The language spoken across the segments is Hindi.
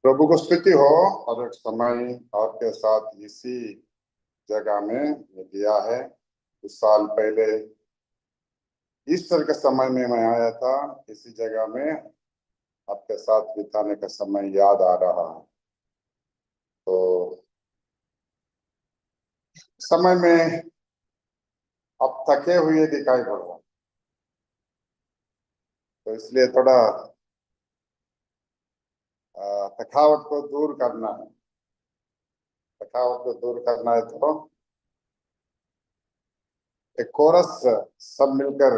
प्रभु को स्तुति हो। और एक समय आपके साथ इसी जगह में दिया है। कुछ साल पहले ईस्टर के समय में मैं आया था। इसी जगह में आपके साथ बिताने का समय याद आ रहा है। तो समय में आप थके हुए दिखाई पड़ रहा, तो इसलिए थोड़ा थकावट को दूर करना है। थकावट को दूर करना है तो एक कोरस सब मिलकर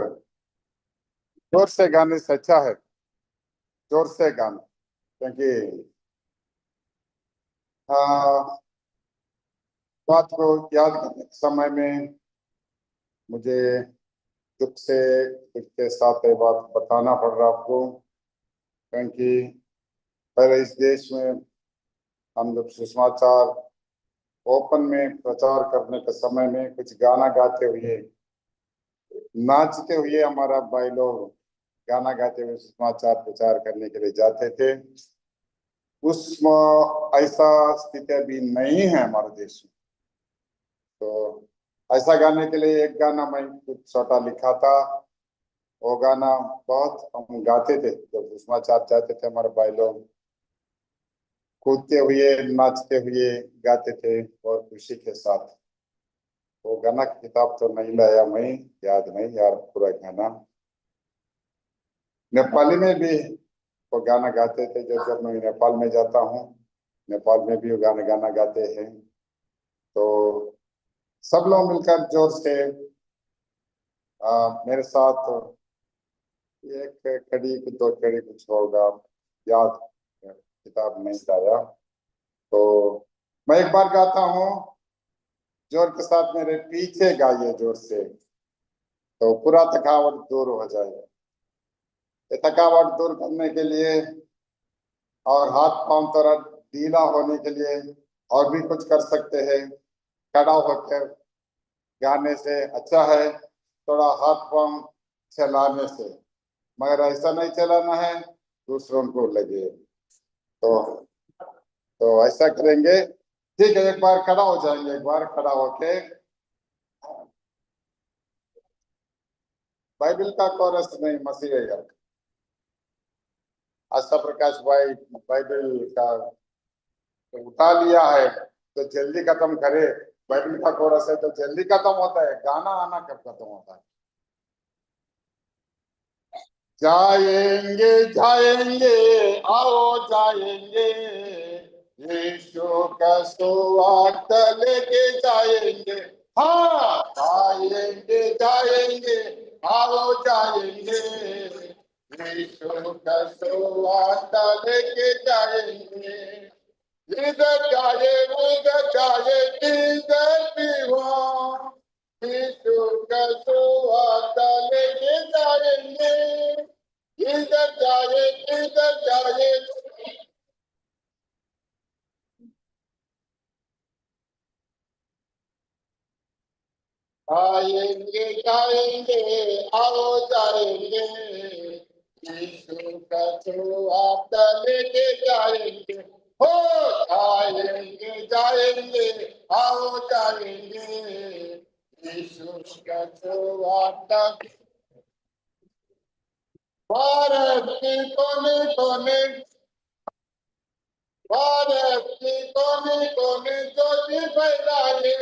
जोर से गाने से अच्छा है। जोर से गाना, क्योंकि बात को याद करने के समय में मुझे दुख से दुख के साथ ये बात बताना पड़ रहा आपको, क्योंकि पहले इस देश में हम जब सुसमाचार ओपन में प्रचार करने के समय में कुछ गाना गाते हुए, नाचते हुए हमारा भाई लोग गाना गाते हुए सुसमाचार प्रचार करने के लिए जाते थे। उसमें ऐसा स्थिति अभी नहीं है हमारे देश में। तो ऐसा गाने के लिए एक गाना मैं कुछ छोटा लिखा था। वो गाना बहुत हम गाते थे जब समाचार जाते थे। हमारे भाई लोग कूदते हुए, नाचते हुए गाते थे और खुशी के साथ। वो गाना की किताब तो नहीं लाया मैं, याद नहीं यार पूरा गाना। नेपाली में भी वो गाना गाते थे। जब मैं नेपाल में जाता हूँ, नेपाल में भी वो गाना गाना गाते हैं। तो सब लोग मिलकर जोर से मेरे साथ एक कड़ी दो कड़ी कुछ होगा, याद किताब नहीं लाया। तो मैं एक बार गाता हूँ, जोर के साथ मेरे पीछे गाइए जोर से, तो पूरा थकावट दूर हो जाएगा। ये थकावट दूर करने के लिए और हाथ पांव थोड़ा ढीला होने के लिए और भी कुछ कर सकते हैं। खड़ा होकर गाने से अच्छा है थोड़ा हाथ पांव चलाने से, मगर ऐसा नहीं चलाना है दूसरों को लगे। तो ऐसा करेंगे। ठीक है, एक बार खड़ा हो जाएंगे, एक बार खड़ा होके बाइबल का कोरस नहीं, मसीह है। आशा प्रकाश भाई बाइबल का उठा लिया है तो जल्दी खत्म करे। बाइबल का कोरस है तो जल्दी खत्म होता है, गाना आना कब खत्म होता है। जाएंगे जाएंगे, आओ जाएंगे, यीशु का सुवार्ता लेके जाएंगे। हाँ, जाएंगे जाएंगे, आओ जाएंगे, यीशु का सुवार्ता लेके जाएंगे। इधर जाए उधर जाए किधर भी हो, यीशु का सुवार्ता लेके जाएंगे। इधर जाए इधर जाए। आएंगे जाएंगे, आओ जाएंगे, यीशु का सुवार्ता लेके जाएंगे। हो, आएंगे जाएंगे, आओ जाएंगे, यीशु का सुवार्ता। भारत की कोने कोने, भारत की कोने कोने ज्योति फैलाए,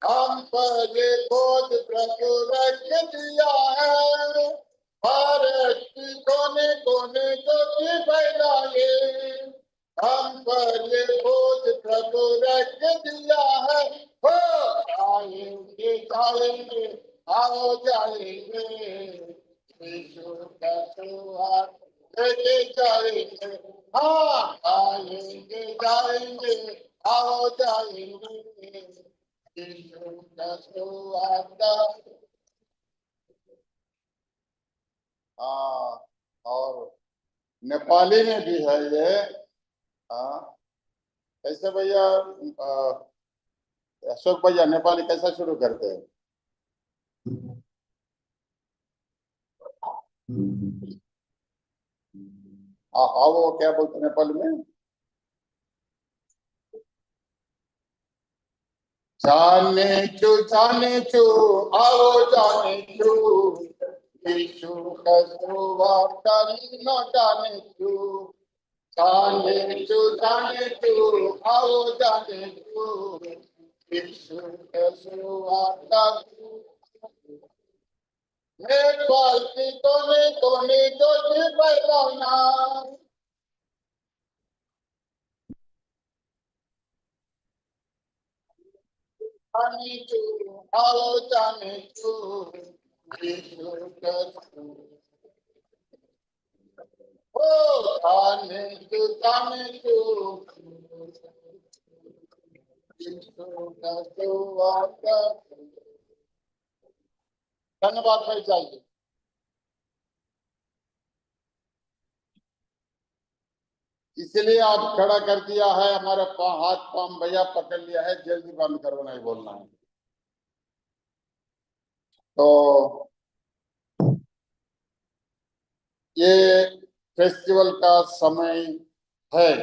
हम पर ये बोझ प्रभु रख दिया है। भारत की कोने कोने ज्योति फैलाए, हम पर ये बोझ प्रभु रख दिया है। हो, आएंगे जाएंगे, आओ जाएंगे, यीशु का सुवार्ता लेके जाएंगे। हाँ, आएंगे जाएंगे, आओ जाएंगे, यीशु का सुवार्ता। हाँ, और नेपाली में भी है ये। हाँ, कैसे भैया अशोक भैया नेपाली कैसा शुरू करते हैं? हाँ हाँ, वो क्या बोलते हैं नेपाली में? जाने चू आओ जाने चू यीशु का सुवार्ता न जाने चू जाने चू आओ जाने चू यीशु का सुवार्ता मैं पालती तोने जो पैलाना जाने चू आओ जाने चू यीशु का जाने चू यीशु का सुवार्ता। धन्यवाद भाई चाहिए। इसलिए आप खड़ा कर दिया है, हमारे हाथ पाम भैया पकड़ लिया है, जल्दी बंद करो, नहीं बोलना है। तो ये फेस्टिवल का समय है।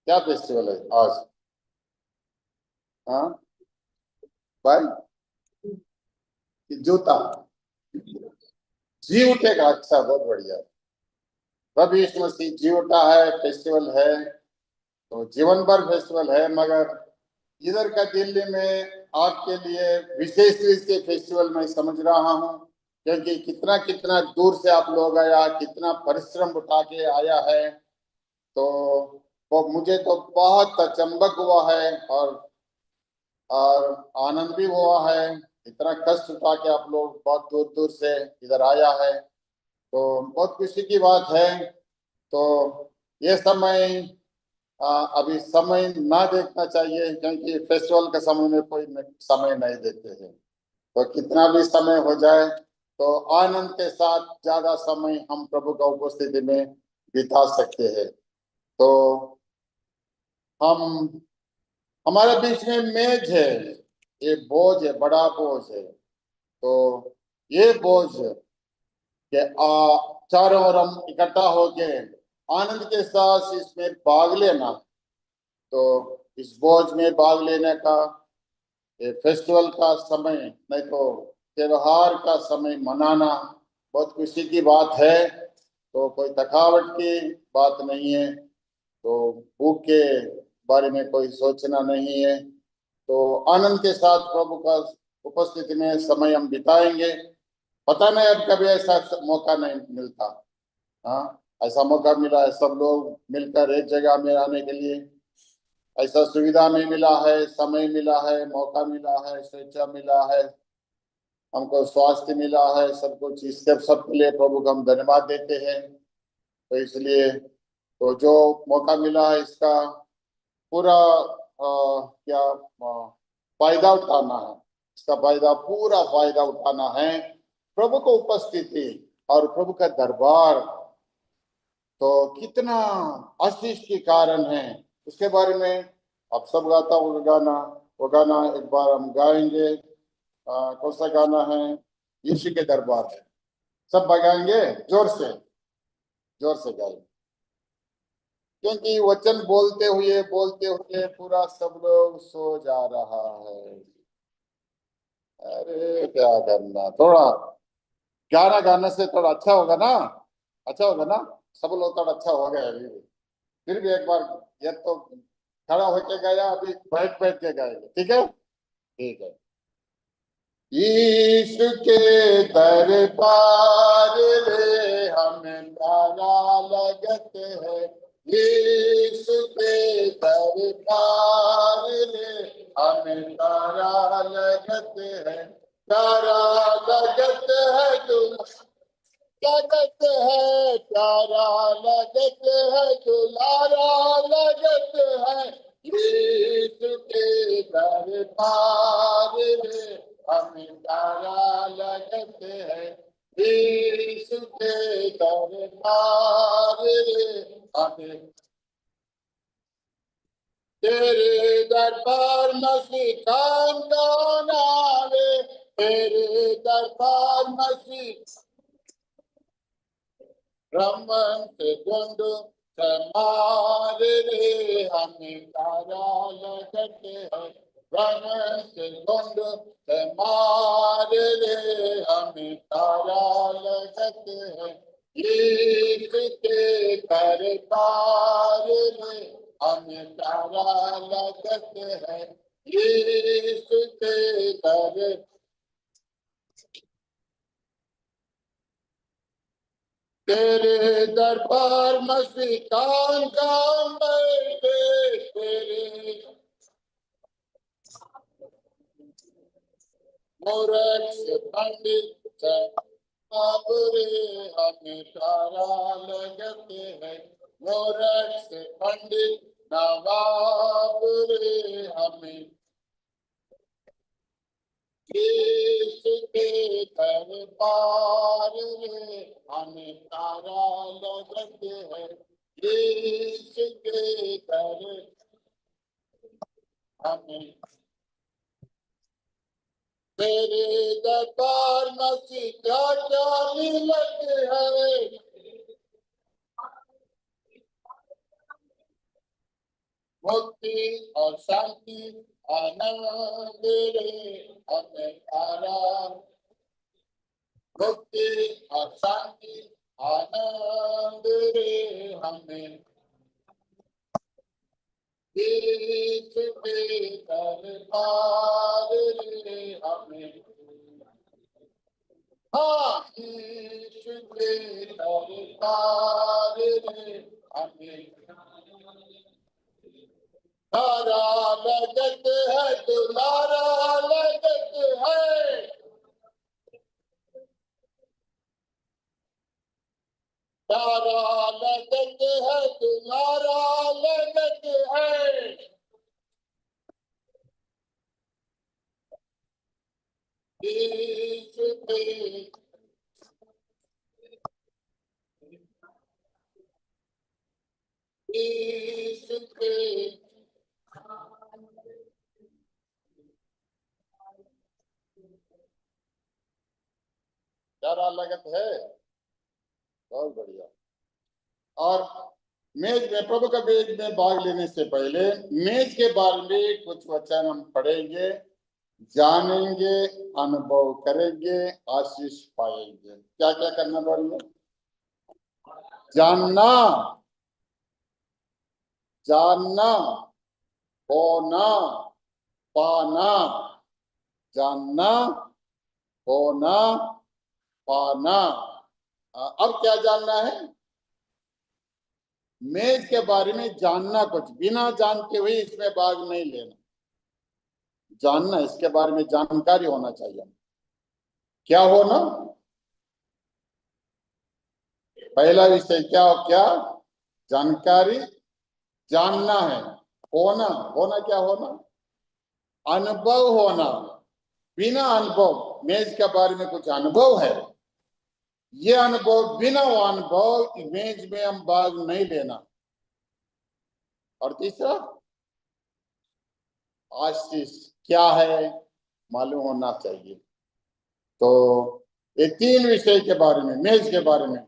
क्या फेस्टिवल है आज? हाँ भाई, जूता जी उठेगा। अच्छा, बहुत बढ़िया। प्रभु यीशु मसीह जी उठा है, फेस्टिवल है, तो जीवन भर फेस्टिवल है। मगर इधर का दिल्ली में आपके लिए विशेष रूप से फेस्टिवल मैं समझ रहा हूँ, क्योंकि कितना कितना दूर से आप लोग आया, कितना परिश्रम उठा के आया है। तो वो मुझे तो बहुत अचंभक हुआ है और आनंद भी हुआ है। इतना कष्ट उठा के आप लोग बहुत दूर दूर से इधर आया है, तो बहुत खुशी की बात है। तो ये समय अभी समय ना देखना चाहिए, क्योंकि फेस्टिवल के समय में कोई समय नहीं देते हैं। तो कितना भी समय हो जाए, तो आनंद के साथ ज्यादा समय हम प्रभु का उपस्थिति में बिता सकते हैं। तो हम हमारे बीच में मेज है, ये बोझ है, बड़ा बोझ है। तो ये बोझ के चारों ओर हम इकट्ठा होके आनंद के साथ इसमें भाग लेना। तो इस बोझ में भाग लेने का ये फेस्टिवल का समय, नहीं तो त्योहार का समय मनाना बहुत खुशी की बात है। तो कोई थकावट की बात नहीं है, तो भूख के बारे में कोई सोचना नहीं है। तो आनंद के साथ प्रभु का उपस्थिति में समय हम बिताएंगे। पता नहीं अब कभी ऐसा मौका नहीं मिलता। हाँ, ऐसा मौका मिला है सब लोग मिलकर एक जगह में आने के लिए। ऐसा सुविधा नहीं मिला है, समय मिला है, मौका मिला है, स्वेच्छा मिला है, हमको स्वास्थ्य मिला है, सब कुछ इसके सब के लिए प्रभु को हम धन्यवाद देते हैं। तो इसलिए तो जो मौका मिला है इसका पूरा क्या फायदा उठाना है। इसका फायदा, पूरा फायदा उठाना है। प्रभु को उपस्थिति और प्रभु का दरबार तो कितना आशीष के कारण है, उसके बारे में आप सब गाता वो गाना, वो गाना एक बार हम गाएंगे। कौन सा गाना है? यीशु के दरबार है। सब बगाएंगे, जोर से गाएंगे, क्योंकि वचन बोलते हुए पूरा सब लोग सो जा रहा है। अरे क्या करना, थोड़ा गाना गाने से थोड़ा अच्छा होगा ना, अच्छा होगा ना। सब लोग थोड़ा अच्छा हो गया अभी भी। फिर भी एक बार, ये तो खड़ा होके गया, अभी बैठ बैठ के गाएंगे, ठीक है? ठीक है। यीशु के दरबार रे हमें तारा लगत है। यीशु के दरबार रे हमें तारा लगत है। तारा लगत है लगत है, प्यारा लगत है, दुलारा लगत है। यीशु के दरबार रे हमें प्यारा लगत है। यीशु के दरबार रे हमें। तेरे दरबार मसीह खानदान आवे, तेरे दरबार मसीह ब्रह्मन से गुंडू समारे रे हमें तारा लगत है। रंग से गुंड है मार रे, हमें तारा लगत है इसके कर पार रे, हमें तारा लगत है इसके कर। तेरे दरबार मस्ती कान काम बैठे तेरे मूर्ख पंडित बाबरे, हमें तारा लगते हैं मूर्ख पंडित नवाब रे, हमें इसके कर पार रे, हमें तारा लगते हैं इसके कर हमें। तेरे दरबार मसी क्या क्या मिलत है, मुक्ति और शांति आनंद रे, हमें तारा मुक्ति और शांति आनंद रे, हमें इसके कर पार रे, हमें हाँ इसके कर पार रे, हमें तारा लगत है दुलारा लगत है, तारा लगत है दुलारा लगत है, इसके इसके तारा लगत है। बहुत बढ़िया। और मेज में प्रभु का मेज में भाग लेने से पहले मेज के बारे में कुछ वचन हम पढ़ेंगे, जानेंगे, अनुभव करेंगे, आशीष पाएंगे। क्या क्या करना पड़ेगा? जानना, जानना, होना, पाना, जानना, होना, पाना। अब क्या जानना है? मेज के बारे में जानना, कुछ बिना जानते हुए इसमें भाग नहीं लेना, जानना, इसके बारे में जानकारी होना चाहिए। क्या होना? पहला विषय क्या क्या? जानकारी, जानना है। होना, होना क्या होना? अनुभव होना। बिना अनुभव, मेज के बारे में कुछ अनुभव है, ये अनुभव, बिना वो अनुभव इमेज में हम भाग नहीं लेना। और तीसरा आशीष क्या है मालूम होना चाहिए। तो ये तीन विषय के बारे में, मेज के बारे में,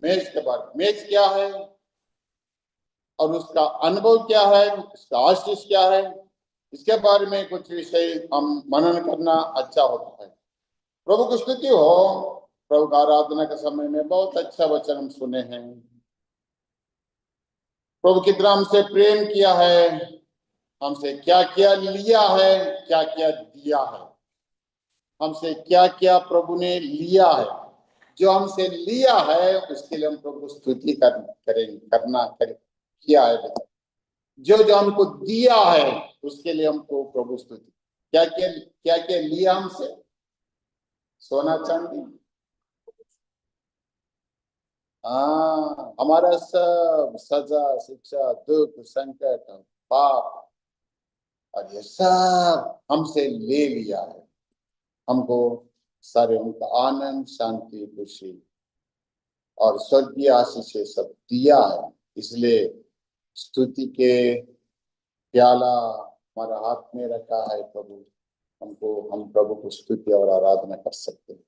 मेज के बारे में, मेज क्या है और उसका अनुभव क्या है, उसका आशीष क्या है, इसके बारे में कुछ विषय हम मनन करना अच्छा होता है। प्रभु की स्तुति हो। प्रभु का आराधना के समय में बहुत अच्छा वचन हम सुने हैं। प्रभु कितना हमसे प्रेम किया है, हमसे क्या क्या लिया है, क्या क्या दिया है, हमसे क्या क्या प्रभु ने लिया है। जो हमसे लिया है उसके लिए हम प्रभु को स्तुति करेंगे, किया है। जो जो हमको दिया है उसके लिए हमको प्रभु स्तुति। क्या क्या लिया हमसे? सोना चांदी, हाँ, हमारा सब सजा, शिक्षा, दुख, संकट, पाप और ये सब हमसे ले लिया है। हमको सारे उनका आनंद, शांति, खुशी और स्वर्गीय आशीष से सब दिया है। इसलिए स्तुति के प्याला हमारा हाथ में रखा है प्रभु, हम प्रभु को स्तुति और आराधना कर सकते हैं।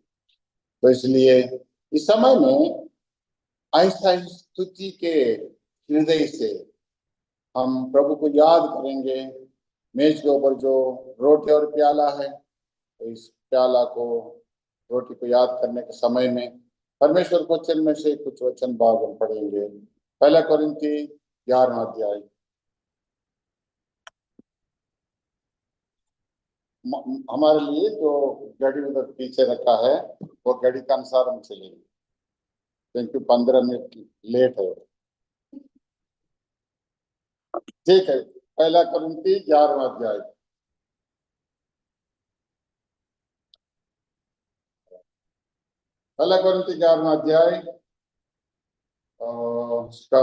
तो इसलिए इस समय में ऐसा ही स्तुति के हृदय से हम प्रभु को याद करेंगे, मेज के ऊपर जो रोटी और प्याला है, तो इस प्याला को, रोटी को याद करने के समय में परमेश्वर के वचन में से कुछ वचन भाग हम पढ़ेंगे। पहला कोरिन्थी 11वां अध्याय। हमारे लिए जो घड़ी उधर पीछे रखा है वो घड़ी के अनुसार हम चलेंगे, क्योंकि 15 मिनट लेट है। ठीक है, पहला कोरिन्थी 11वां अध्याय। पहला कोरिन्थी 11वां अध्याय और उसका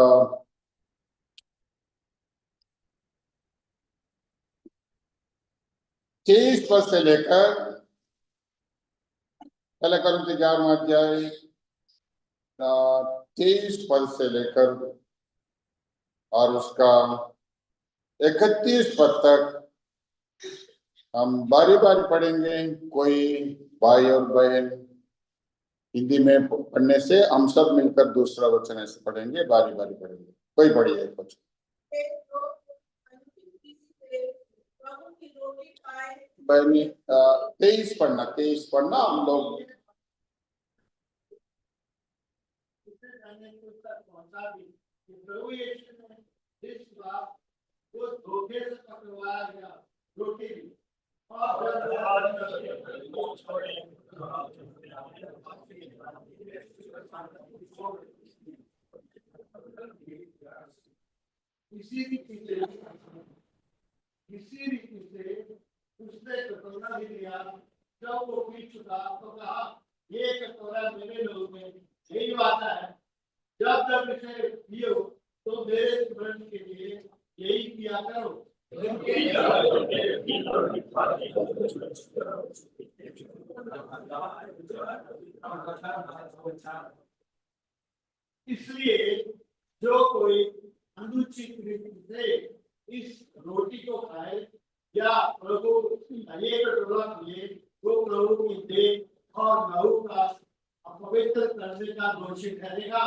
23 पद से लेकर, पहला कोरिन्थी 11वां अध्याय 23 पद से लेकर और उसका 31 पद तक हम बारी बारी पढ़ेंगे। कोई भाई और बहन हिंदी में पढ़ने से हम सब मिलकर दूसरा वचन ऐसे पढ़ेंगे, बारी बारी पढ़ेंगे। कोई बढ़िया एक वचन। बहनी 23 पढ़ना हम लोग। इसी रीति से उसने कटोरा भी लिया, जब वो पी चुका तो कहा, ये कटोरा मेरे लोग में यही वादा है, जब जब इसे पियो तो मेरे स्मरण के लिए यही किया करो। इसलिए जो कोई अनुचित रीति से इस रोटी को खाए या प्रभु ये कटोरा पिए, वो प्रभु की देह और लहू का अपवित्र करने का दोषी ठहरेगा।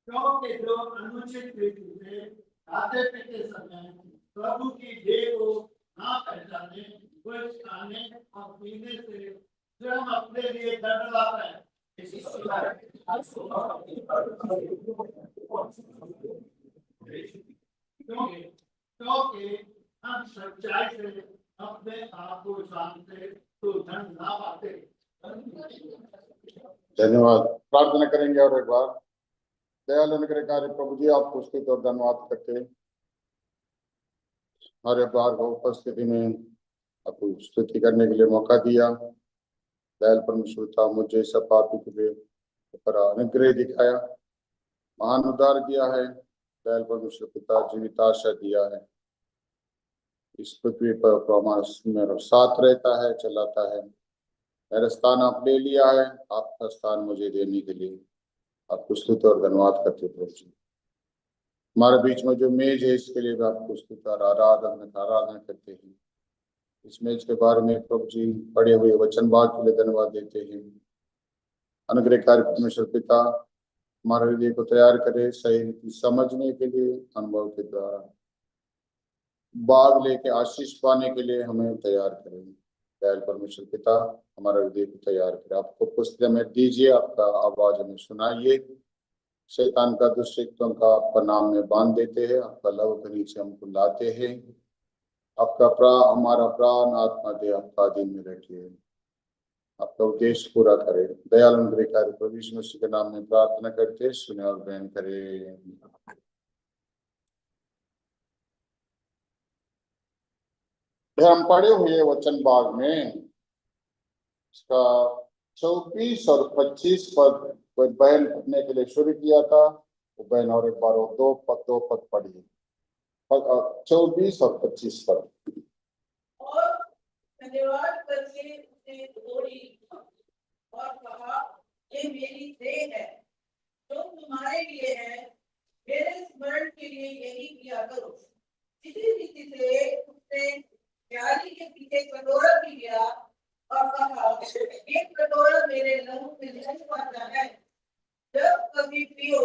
क्योंकि जो अनुचित रीति से खाते पीते समय प्रभु की देह को ना पहचाने, वो इस खाने और पीने से स्वयं अपने लिए दंड लाता है। क्योंकि हम सच्चाई से अपने आप को जानते तो दंड ना पाते। धन्यवाद। प्रार्थना करेंगे और एक बार। दयालु अनुग्रहकारी प्रभु जी, आपको स्तुति और धन्यवाद करते हर एक बार को उपस्थिति में आपको स्तुति करने के लिए मौका दिया। दयाल परमेश्वर था मुझे सब पापी के लिए ऊपर अनुग्रह दिखाया, महान उद्धार दिया है। दयाल परमेश्वर पिता जीवित आशा दिया है, इस पृथ्वी पर हमारा मेरा साथ रहता है, चलाता है। मेरा स्थान आप ले लिया है, आपका स्थान मुझे देने के लिए आपको स्तुति और धन्यवाद करते प्रभु जी। हमारे बीच में जो मेज है इसके लिए भी आपको स्तुति और आराधना करते हैं। इस मेज के बारे में प्रभु जी पढ़े हुए वचन भाग के लिए धन्यवाद देते हैं। अनुग्रहकारी परमेश्वर पिता हमारे हृदय को तैयार करे सही रीति समझने के लिए, अनुभव के द्वारा भाग लेके आशीष पाने के लिए हमें तैयार करें। दयाल परमेश्वर पिता हमारे हृदय को तैयार करे। आपको पुस्तक में दीजिए, आपका आवाज हमें सुनाइए। शैतान का दुष्टों का आपका नाम में बांध देते हैं, आपका लव के नीचे हमको लाते हैं। आपका हमारा प्राण आत्मा दे आपका अधीन में रखिए, आपका उद्देश्य पूरा करे। दयाल अनुग्रहकारी प्रभु यीशु मसीह के नाम में प्रार्थना करते, सुने और ग्रहण करे। हम पढ़े हुए वचन भाग में इसका 24 और 25 पद कोई बहन पढ़ने के लिए शुरू किया था, वो बहन और एक बार वो दो पद पढ़िए, 24 और 25 पद। और धन्यवाद करके उसने तोड़ी और कहा, ये मेरी देह है जो तुम्हारे लिए है, मेरे स्मरण के लिए यही किया करो। इसी रीति से उसने प्याली के पीछे कटोरा भी लिया और कहा, ये कटोरा मेरे लहू में जल पाता है, जब कभी पियो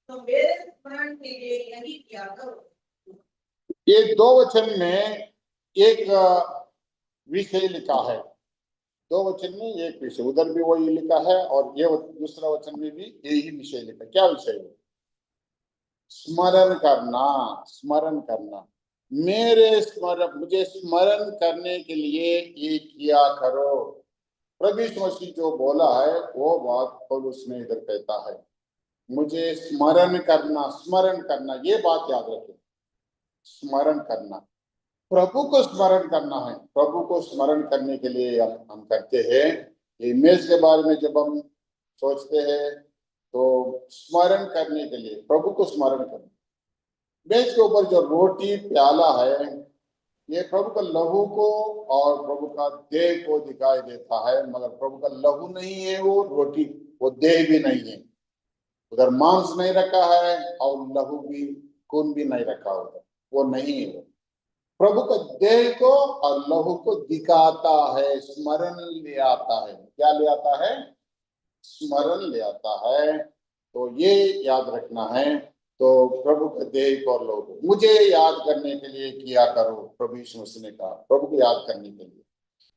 तो मेरे स्मरण के लिए यही किया करो। ये दो वचन में एक विषय लिखा है, दो वचन में एक विषय, उधर भी वही लिखा है और ये दूसरा वचन में भी यही विषय लिखा है। क्या विषय है? स्मरण करना, स्मरण करना। मुझे स्मरण करने के लिए ये किया करो। प्रभु यीशु मसीह जो बोला है वो बात पौलुस ने इधर कहता है, मुझे स्मरण करना, स्मरण करना, ये बात याद रखें, स्मरण करना, प्रभु को स्मरण करना है। प्रभु को स्मरण करने के लिए हम करते हैं। इमेज के बारे में जब हम सोचते हैं तो स्मरण करने के लिए, प्रभु को स्मरण करना। मेज के ऊपर जो रोटी प्याला है, ये प्रभु का लहू को और प्रभु का देह को दिखाई देता है, मगर प्रभु का लहू नहीं है वो रोटी, वो देह भी नहीं है। उधर मांस नहीं रखा है और लहू भी, खून भी नहीं रखा होगा, वो नहीं है। प्रभु का देह को और लहू को दिखाता है, स्मरण ले आता है। क्या ले आता है? स्मरण ले आता है। तो ये याद रखना है। तो प्रभु के देह को और लहू को मुझे याद करने के लिए किया करो, प्रभु यीशु मसीह ने कहा, प्रभु को याद करने के लिए।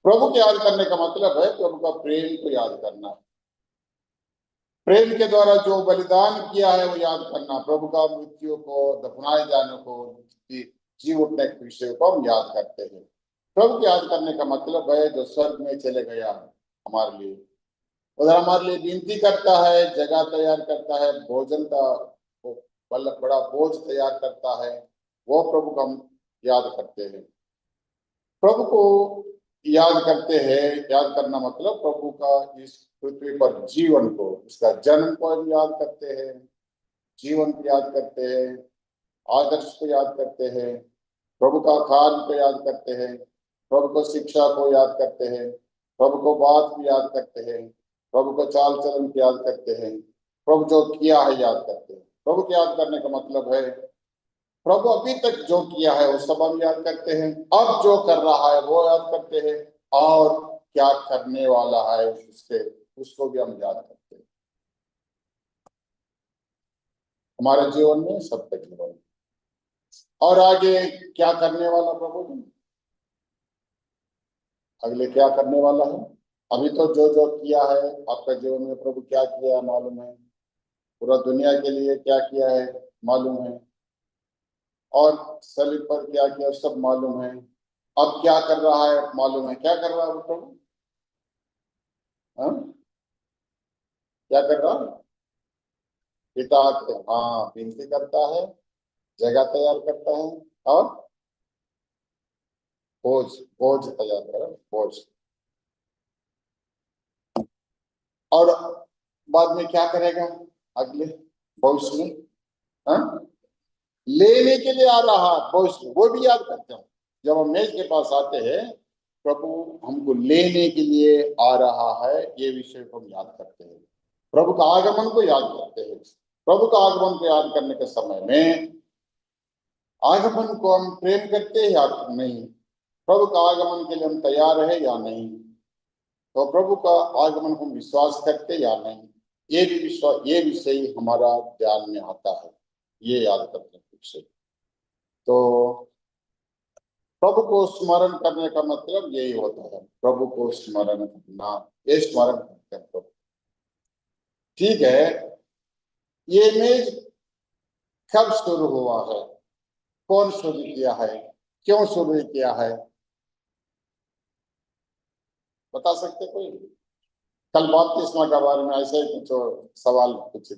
प्रभु को याद करने का मतलब है प्रभु का प्रेम को याद करना, प्रेम के द्वारा जो बलिदान किया है वो याद करना, प्रभु का मृत्यु को, दफनाए जाने को, जी उठने के विषय को हम याद करते हैं। प्रभु को याद करने का मतलब है जो स्वर्ग में चले गया हमारे लिए, उधर हमारे लिए विनती करता है, जगह तैयार करता है, भोजन का बड़ा बोझ तैयार करता है, वो प्रभु को हम याद करते हैं। प्रभु को याद करते हैं। याद करना मतलब प्रभु का इस पृथ्वी पर जीवन को, उसका जन्म को हम याद करते हैं, जीवन को याद करते हैं, आदर्श को याद करते हैं, प्रभु का कार्य को याद करते हैं, प्रभु को शिक्षा को याद करते हैं, प्रभु को बात को याद करते हैं, प्रभु को चाल चलन को याद करते हैं, प्रभु जो किया है याद करते हैं। प्रभु को याद करने का मतलब है प्रभु अभी तक जो किया है वो सब हम याद करते हैं, अब जो कर रहा है वो याद करते हैं, और क्या करने वाला है उसको भी हम याद करते हैं। हमारे जीवन में सबका जीवन, और आगे क्या करने वाला प्रभु, अगले क्या करने वाला है। अभी तो जो जो किया है आपका जीवन में, प्रभु क्या किया है मालूम है, पूरा दुनिया के लिए क्या किया है मालूम है, और सलीब पर क्या किया सब मालूम है। अब क्या कर रहा है मालूम है। क्या कर रहा है प्रभु? हाँ, क्या कर रहा है? पिता के, हाँ, विनती करता है, जगह तैयार करता है, और बोझ बोझ तैयार कर, बोझ। और बाद में क्या करेगा अगले भविष्य में? हाँ, लेने के लिए आ रहा भविष्य में, वो भी याद करते हैं। जब हम मेज के पास आते हैं, प्रभु हमको लेने के लिए आ रहा है, ये विषय को हम याद करते हैं। प्रभु का आगमन को याद करते हैं। प्रभु का आगमन को याद करने के समय में, आगमन को हम प्रेम करते हैं या नहीं, प्रभु का आगमन के लिए हम तैयार है या नहीं, तो प्रभु का आगमन को हम विश्वास करते या नहीं, ये भी विश्वास, ये विषय हमारा ध्यान में आता है, ये याद करते हैं विषय। तो प्रभु को स्मरण करने का मतलब यही होता है, प्रभु को स्मरण करना, ये स्मरण करते हैं प्रभु। ठीक है, ये मेज कब शुरू हुआ है, कौन शुरू किया है, क्यों शुरू किया है, बता सकते कोई? कल बपतिस्मा के बारे में ऐसे ही कुछ सवाल पूछ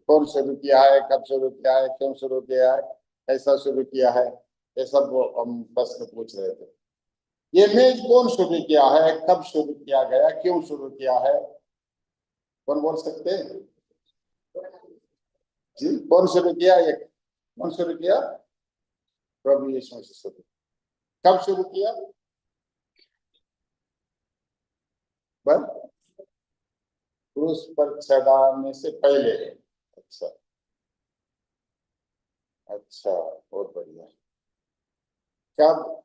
कौन शुरू किया है, कब शुरू किया है, क्यों शुरू किया है, कैसा शुरू किया है, ये सब हम प्रश्न पूछ रहे थे। ये मेज कौन शुरू किया है, कब शुरू किया गया, क्यों शुरू किया है, कौन बोल सकते हैं जी? कौन शुरू किया, ये कौन शुरू किया? प्रभु यीशु मसीह शुरू। कब शुरू किया? बस क्रूस पर चढ़ाने से पहले। अच्छा अच्छा, बहुत बढ़िया। कब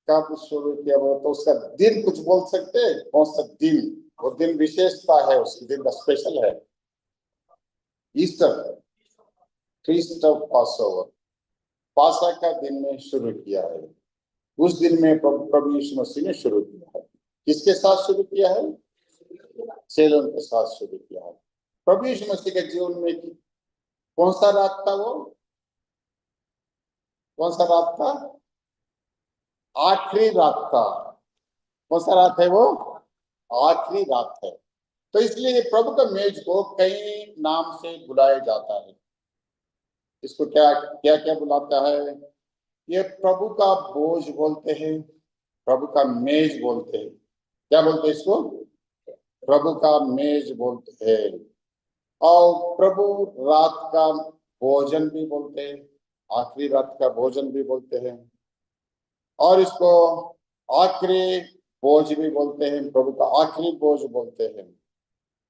कब शुरू किया बोलो तो उसका दिन कुछ बोल सकते हैं? कौन सा दिन? वो दिन विशेषता है, उसके दिन का स्पेशल है। ईस्टर, फीस्ट ऑफ पासओवर, पासा का दिन में शुरू किया है। उस दिन में प्रभु यीशु मसीह ने शुरू किया है। किसके साथ शुरू किया है? चेलों के साथ शुरू किया है। प्रभु यीशु मसीह के जीवन में कौन सा रात था? वो कौन सा रात था? आखिरी रात था। कौन सा रात है वो? आखिरी रात है। तो इसलिए प्रभु का मेज को कई नाम से बुलाया जाता है। इसको क्या क्या क्या बुलाता है? ये प्रभु का बोझ बोलते हैं, प्रभु का मेज बोलते हैं। क्या बोलते हैं इसको? प्रभु का मेज बोलते हैं। और प्रभु रात का भोजन भी बोलते हैं, आखिरी रात का भोजन भी बोलते हैं। और इसको आखिरी बोझ भी बोलते हैं, प्रभु का आखिरी बोझ बोलते हैं।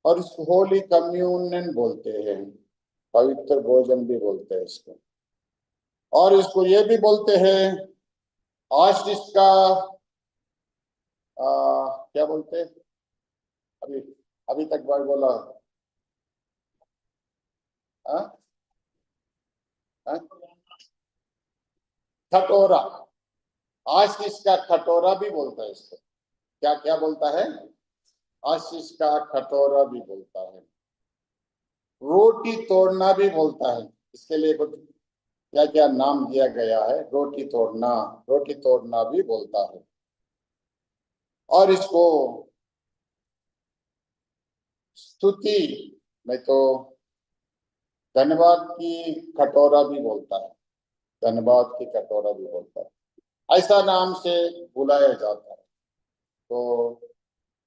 और इसको होली कम्युनियन बोलते हैं, पवित्र भोजन भी बोलते हैं इसको। और इसको ये भी बोलते हैं आशीष का क्या बोलते हैं? अभी अभी तक भाई बोला खटोरा, आशीष का खटोरा भी बोलता है इसको। क्या क्या बोलता है? आशीष का खटोरा भी बोलता है। रोटी तोड़ना भी बोलता है। इसके लिए कुछ क्या क्या नाम दिया गया है? रोटी तोड़ना, रोटी तोड़ना भी बोलता है। और इसको स्तुति नहीं तो धन्यवाद की कटोरा भी बोलता है, धन्यवाद की कटोरा भी बोलता है। ऐसा नाम से बुलाया जाता है। तो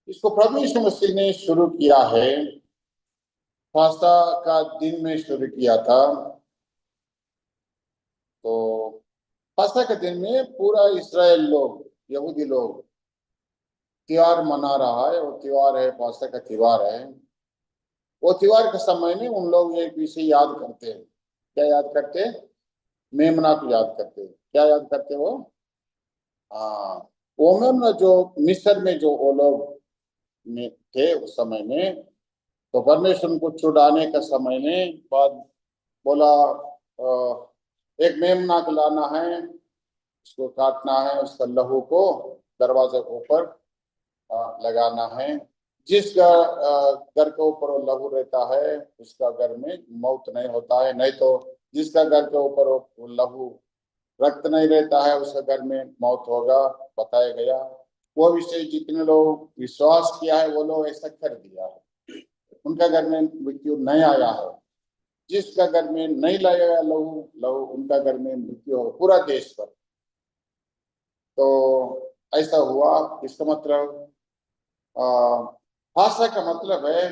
इसको प्रभु यीशु मसीह ने शुरू किया है, फास्ता का दिन में शुरू किया था। तो फास्ता के दिन में पूरा इस्राएल लोग, यहूदी लोग त्योहार मना रहा है। वो त्योहार है, फास्ता का त्योहार है। वो त्योहार के समय में उन लोग एक विषय याद करते हैं। क्या याद करते हैं? मेमना को याद करते हैं। क्या याद करते वो? हाँ, वो मेमना जो मिस्र में जो वो लोग में थे उस समय में, तो परमेश्वर उनको छुड़ाने का समय में बाद बोला एक मेमना को लाना है, उसको काटना है, उसका लहू को दरवाजे के ऊपर लगाना है। जिस घर के ऊपर वो लहू रहता है उसका घर में मौत नहीं होता है, नहीं तो जिसका घर के ऊपर वो लहू रक्त नहीं रहता है उसका घर में मौत होगा, बताया गया। वो विषय जितने लोग विश्वास किया है वो लोग ऐसा कर दिया है, उनका घर में मृत्यु नहीं आया है। जिसका घर में नहीं लाया गया लहू लहू उनका घर में मृत्यु होगा पूरा देश पर। तो ऐसा हुआ। इसका मतलब भाषा का मतलब है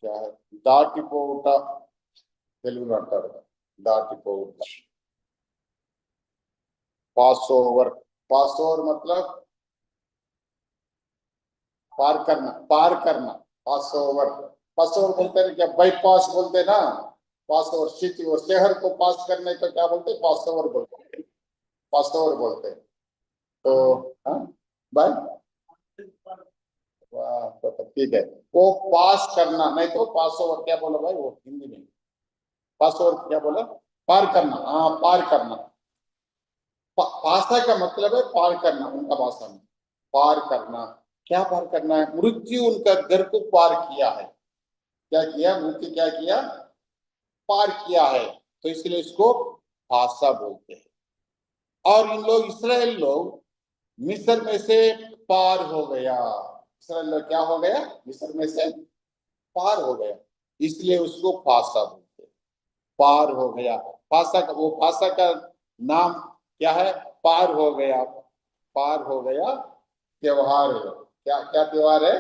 क्या है? दाटिपोट, तेलुगु अंटाరు दाटिपोट। पास ओवर, पास ओवर मतलब पार करना, पार करना। पास ओवर, पास ओवर बोलते हैं क्या? बाईपास बोलते हैं ना, पास ओवर सिटी और शहर को पास करने का क्या बोलते हैं? पास ओवर बोलते हैं, पास ओवर बोलते हैं। तो हाँ भाई, वाह, तो ठीक है। वो पास करना, नहीं तो पास ओवर क्या बोला भाई वो हिंदी में? पास ओवर क्या बोला? पार करना। हाँ, पार करना। भाषा का मतलब है पार करना, उनका भाषा में पार करना। क्या पार करना है? मृत्यु उनका घर को पार किया है। क्या किया? मृत्यु क्या किया? पार किया है। तो इसलिए इसको भाषा बोलते हैं। और इन लोग इसराइल लोग मिस्र में से पार हो गया। इसराइल लोग क्या हो गया? मिस्र में से पार हो गया, इसलिए उसको भाषा बोलते हैं। पार हो गया, भाषा का वो भाषा का नाम क्या है? पार हो गया, पार हो गया त्योहार है। क्या क्या त्योहार है?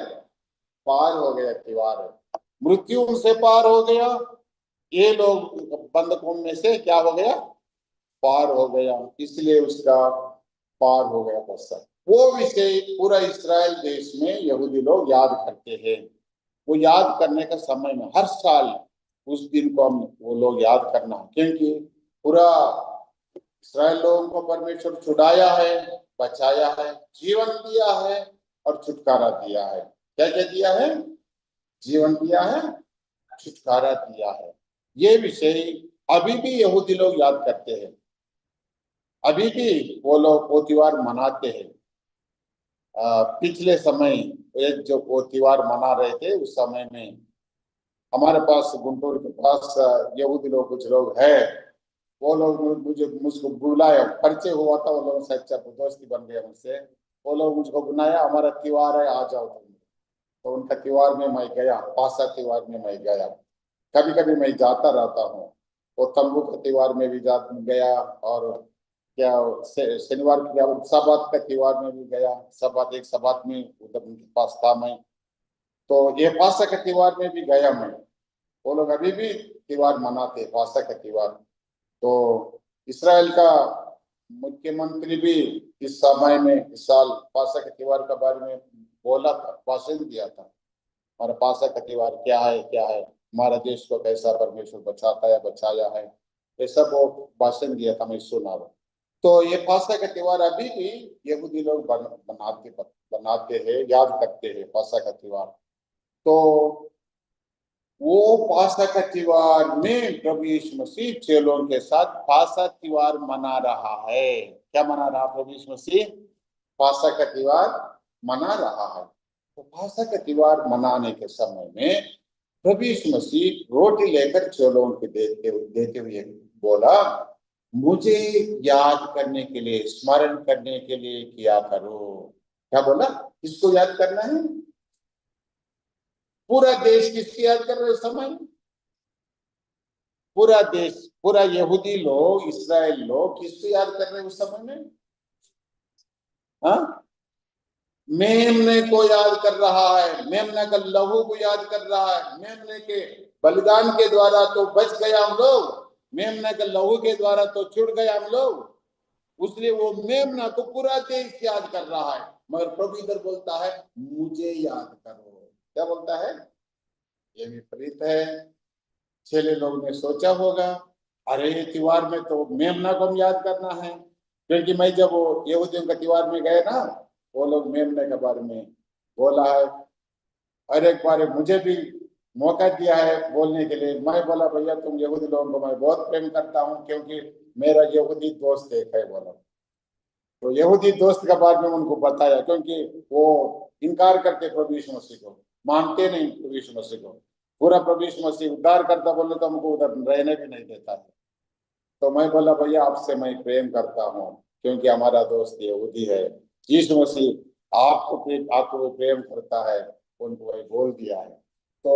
पार हो गया त्योहार है। मृत्यु उनसे पार हो गया, ये लोग बंधकों में से क्या हो गया? पार हो गया, इसलिए उसका पार हो गया भाषा। वो विषय पूरा इस्राएल देश में यहूदी लोग याद करते हैं। वो याद करने का समय में हर साल उस दिन को हम वो लोग याद करना, क्योंकि पूरा इस्राएल लोगों को परमेश्वर छुड़ाया है, बचाया है, जीवन दिया है और छुटकारा दिया है। क्या क्या दिया है? जीवन दिया है, छुटकारा दिया है। ये विषय अभी भी यहूदी लोग याद करते हैं, अभी भी वो लोग वो त्योहार मनाते हैं। पिछले समय एक जो वो त्योहार मना रहे थे उस समय में हमारे पास गुंटूर के पास यहूदी लोग कुछ लोग है, वो लोग मुझे मुझको बुलाया, परिचय हुआ था, वो लोग से अच्छा दोस्ती बन गया मुझसे। वो लोग मुझको बुलाया, हमारा त्योहार है, आ जाओ तुम। तो उनका त्योहार में मैं गया, पासा त्योहार में मैं गया। कभी कभी मैं जाता रहता हूँ। वो तंबू के त्योहार में भी जा गया, और क्या शनिवार की क्या सबात का त्योहार में भी गया। सबात एक सबात में उधर उनके पास था मैं। तो ये पासा के त्योहार में भी गया मैं। वो लोग अभी भी त्योहार मनाते हैं, पासा का त्योहार। तो इसराइल का मुख्यमंत्री भी इस समय में इस साल पासा के त्योहार के बारे में बोला था, भाषण दिया था। हमारा पासा का त्योहार क्या है, क्या है, हमारा देश को कैसा परमेश्वर बचाता है, बचाया है, ये सब वो भाषण दिया था, मैं सुना रहा। तो ये पासा का त्योहार अभी भी यहूदी लोग बनाते हैं, याद करते हैं पासा का त्योहार। तो वो पासा का त्योहार में प्रभु यीशु मसीह चेलों के साथ पासा त्योहार मना रहा है। क्या मना रहा प्रभु यीशु मसीह? पासा का त्योहार मना रहा है। तो पासा का त्योहार मनाने के समय में प्रभु यीशु मसीह रोटी लेकर चेलों को देते हुए बोला, मुझे याद करने के लिए, स्मरण करने के लिए किया करो। क्या बोला? किसको याद करना है? पूरा देश किसकी याद कर रहे हो समय? पूरा देश, पूरा यहूदी लोग, इसराइल लोग किसको याद कर रहे हैं उस समय में? हाँ, मेमने को याद कर रहा है, मेमने का लहू को याद कर रहा है। मेमने के बलिदान के द्वारा तो बच गए हम लोग, मेमने के लहू के द्वारा तो छुट गए हम लोग। उसलिए वो मेमना को पूरा देश याद कर रहा है। मगर प्रभु इधर बोलता है, मुझे याद करो। क्या बोलता है? ये विपरीत है। चेले लोग ने सोचा होगा, अरे ये त्योहार में तो मेमना को हम याद करना है। क्योंकि मैं जब वो यहूदियों का त्योहार में गए ना, वो लोग मेमने के बारे में बोला है। और एक बार मुझे भी मौका दिया है बोलने के लिए। मैं बोला, भैया तुम यहूदी लोगों को मैं बहुत प्रेम करता हूँ, क्योंकि मेरा यहूदी दोस्त एक है बोला। तो यहूदी दोस्त के बारे में उनको बताया, क्योंकि वो इनकार करते प्रभु यीशु मसीह को, मानते नहीं प्रभु यीशु मसीह को। पूरा प्रभु यीशु मसीह उद्धार करता बोले तो हमको उधर रहने भी नहीं देता है। तो मैं बोला, भैया आपसे मैं प्रेम करता हूँ, क्योंकि हमारा दोस्त यहूदी है। यीशु मसीह आपको भी प्रेम करता है, उनको वही बोल दिया है। तो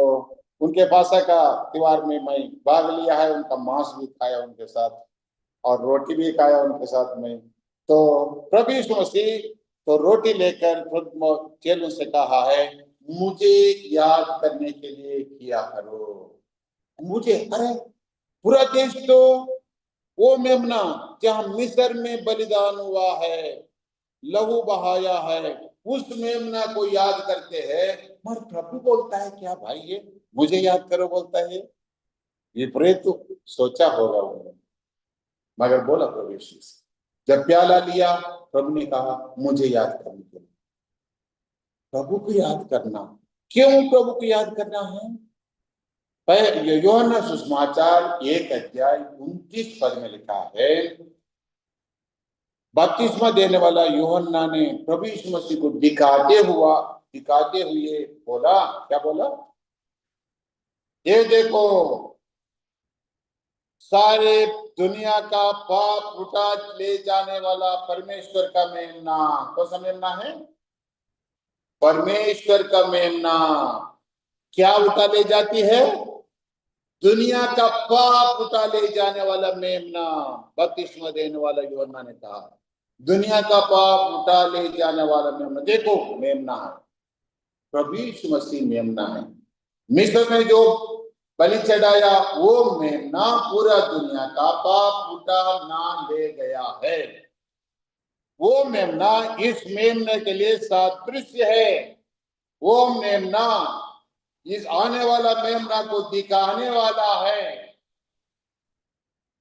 उनके पासा का त्योहार में मैं भाग लिया है, उनका मांस भी खाया उनके साथ, और रोटी भी खाया उनके साथ में। तो प्रभु यीशु मसीह तो रोटी लेकर चेलों से कहा है, मुझे याद करने के लिए किया करो। मुझे, अरे पूरा देश तो वो मेमना जहां मिस्र में बलिदान हुआ है, लहू बहाया है, उस मेमना को याद करते हैं। मगर प्रभु बोलता है क्या भाई, ये मुझे याद करो बोलता है? विपरीत तो सोचा होगा उन्होंने। मगर बोला प्रभु यीशु, जब प्याला लिया प्रभु ने कहा, मुझे याद करने के लिए। प्रभु को याद करना, क्यों प्रभु को याद करना है? यूहन्ना सुसमाचार 1 अध्याय 29 पद में लिखा है, बपतिस्मा देने वाला यूहन्ना ने प्रभु यीशु मसीह को दिखाते हुए बोला, क्या बोला? ये देखो, सारे दुनिया का पाप उठा ले जाने वाला परमेश्वर का मेमना। कौन सा मेमना है? परमेश्वर का मेमना। क्या उठा ले जाती है? दुनिया का पाप उठा ले जाने वाला मेमना। बपतिस्मा देने वाला यूहन्ना ने कहा, दुनिया का पाप उठा ले जाने वाला मेमना। देखो मेमना है, प्रभु यीशु मसीह मेमना है। मिस्र में जो बलि चढ़ाया वो मेमना पूरा दुनिया का पाप उठा ना ले गया है। वो मेमना इस मेमने के लिए सादृश्य है। वो मेमना इस आने वाला मेमना को दिखाने वाला है।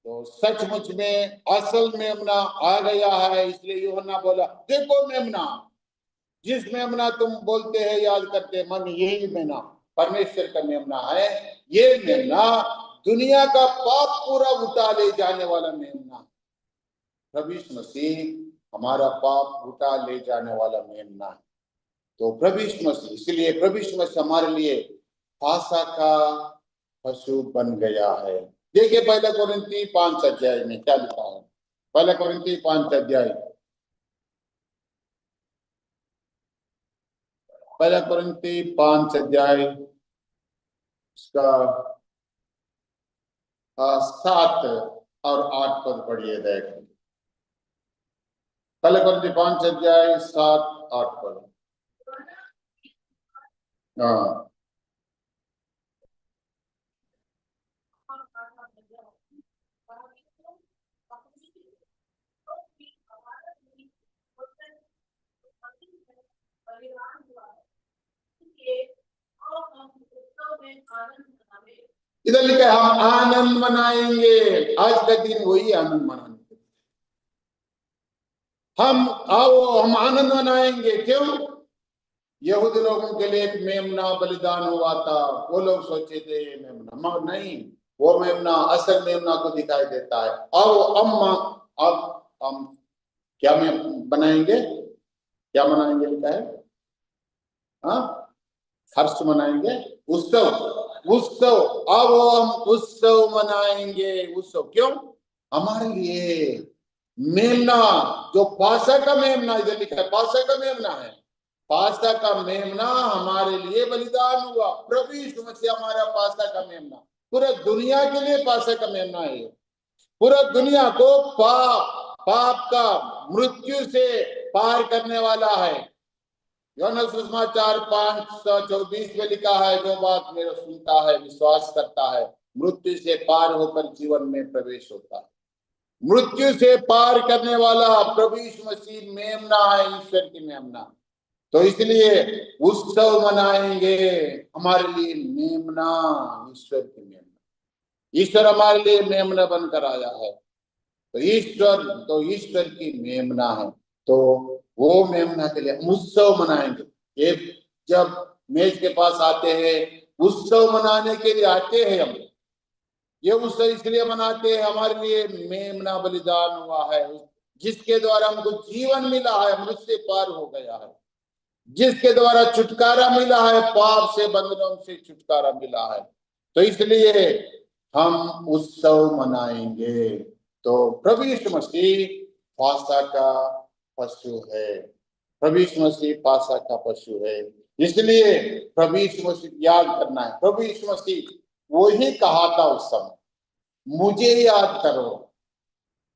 तो सचमुच में असल मेमना आ गया है। इसलिए यूहन्ना बोला, देखो मेमना। जिस मेमना तुम बोलते हैं याद करते मन, यही मेमना परमेश्वर का मेमना है। ये मेमना दुनिया का पाप पूरा उठा ले जाने वाला मेमना। प्रभु यीशु मसीह हमारा पाप उठा ले जाने वाला मेमना है। तो प्रभु यीशु मसीह, इसलिए प्रभु यीशु मसीह हमारे लिए पासा का पशु बन गया है। देखिए पहला कोरिन्थी 5 अध्याय में क्या लिखा है। पहला कोरिन्थी 5 अध्याय, पहला कोरिन्थी 5 अध्याय उसका 7 और 8 पद पढ़िए। देख पहला कोरिन्थी 5 अध्याय 7 8 पद। हाँ, इधर लिखा है हम आनंद मनाएंगे। आज का दिन वही आनंद मनाने, हम आनंद मनाएंगे। क्यों? यहूदी लोगों के लिए एक मेमना बलिदान हुआ था। वो लोग सोचे थे ये मेमना, मगर नहीं, वो मेमना असल मेमना को दिखाई देता है। अब हम क्या में बनाएंगे, क्या मनाएंगे लिखा है? हाँ, हर्ष मनाएंगे, उत्सव, उत्सव। अब हम उत्सव मनाएंगे। उत्सव क्यों? हमारे लिए मेमना, जो पासा का मेमना, इधर लिखा है पासा का मेमना है। पासा का मेमना हमारे लिए बलिदान हुआ। प्रभु यीशु मसीह हमारा पासा का मेमना, पूरा दुनिया के लिए पासा का मेमना है। पूरा दुनिया को पाप का, मृत्यु से पार करने वाला है। यूहन्ना सुसमाचार 5:24 में लिखा है, जो बात मेरा सुनता है, विश्वास करता है, मृत्यु से पार होकर जीवन में प्रवेश होता है। मृत्यु से पार करने वाला प्रभु यीशु मसीह मेमना है, ईश्वर की मेमना। तो इसलिए उत्सव मनाएंगे। हमारे लिए मेमना, ईश्वर की मेमना। ईश्वर हमारे लिए मेमना बनकर आया है। तो ईश्वर की मेमना है। तो वो मेमना के लिए उत्सव मनाएंगे। ये जब मेज के पास आते हैं, उत्सव मनाने के लिए आते हैं हम। ये उत्सव इसलिए मनाते हैं, हमारे लिए मेमना बलिदान हुआ है, जिसके द्वारा हमको जीवन मिला है, मृत्यु पार हो गया है, जिसके द्वारा छुटकारा मिला है, पाप से, बंधनों से छुटकारा मिला है। तो इसलिए हम उत्सव मनाएंगे। तो प्रभु यीशु मसीह पासा का पशु है। प्रभु यीशु मसीह पासा का पशु है। इसलिए प्रभु यीशु मसीह याद करना है। प्रभु यीशु मसीह वो ही कहा था उस समय, मुझे याद करो,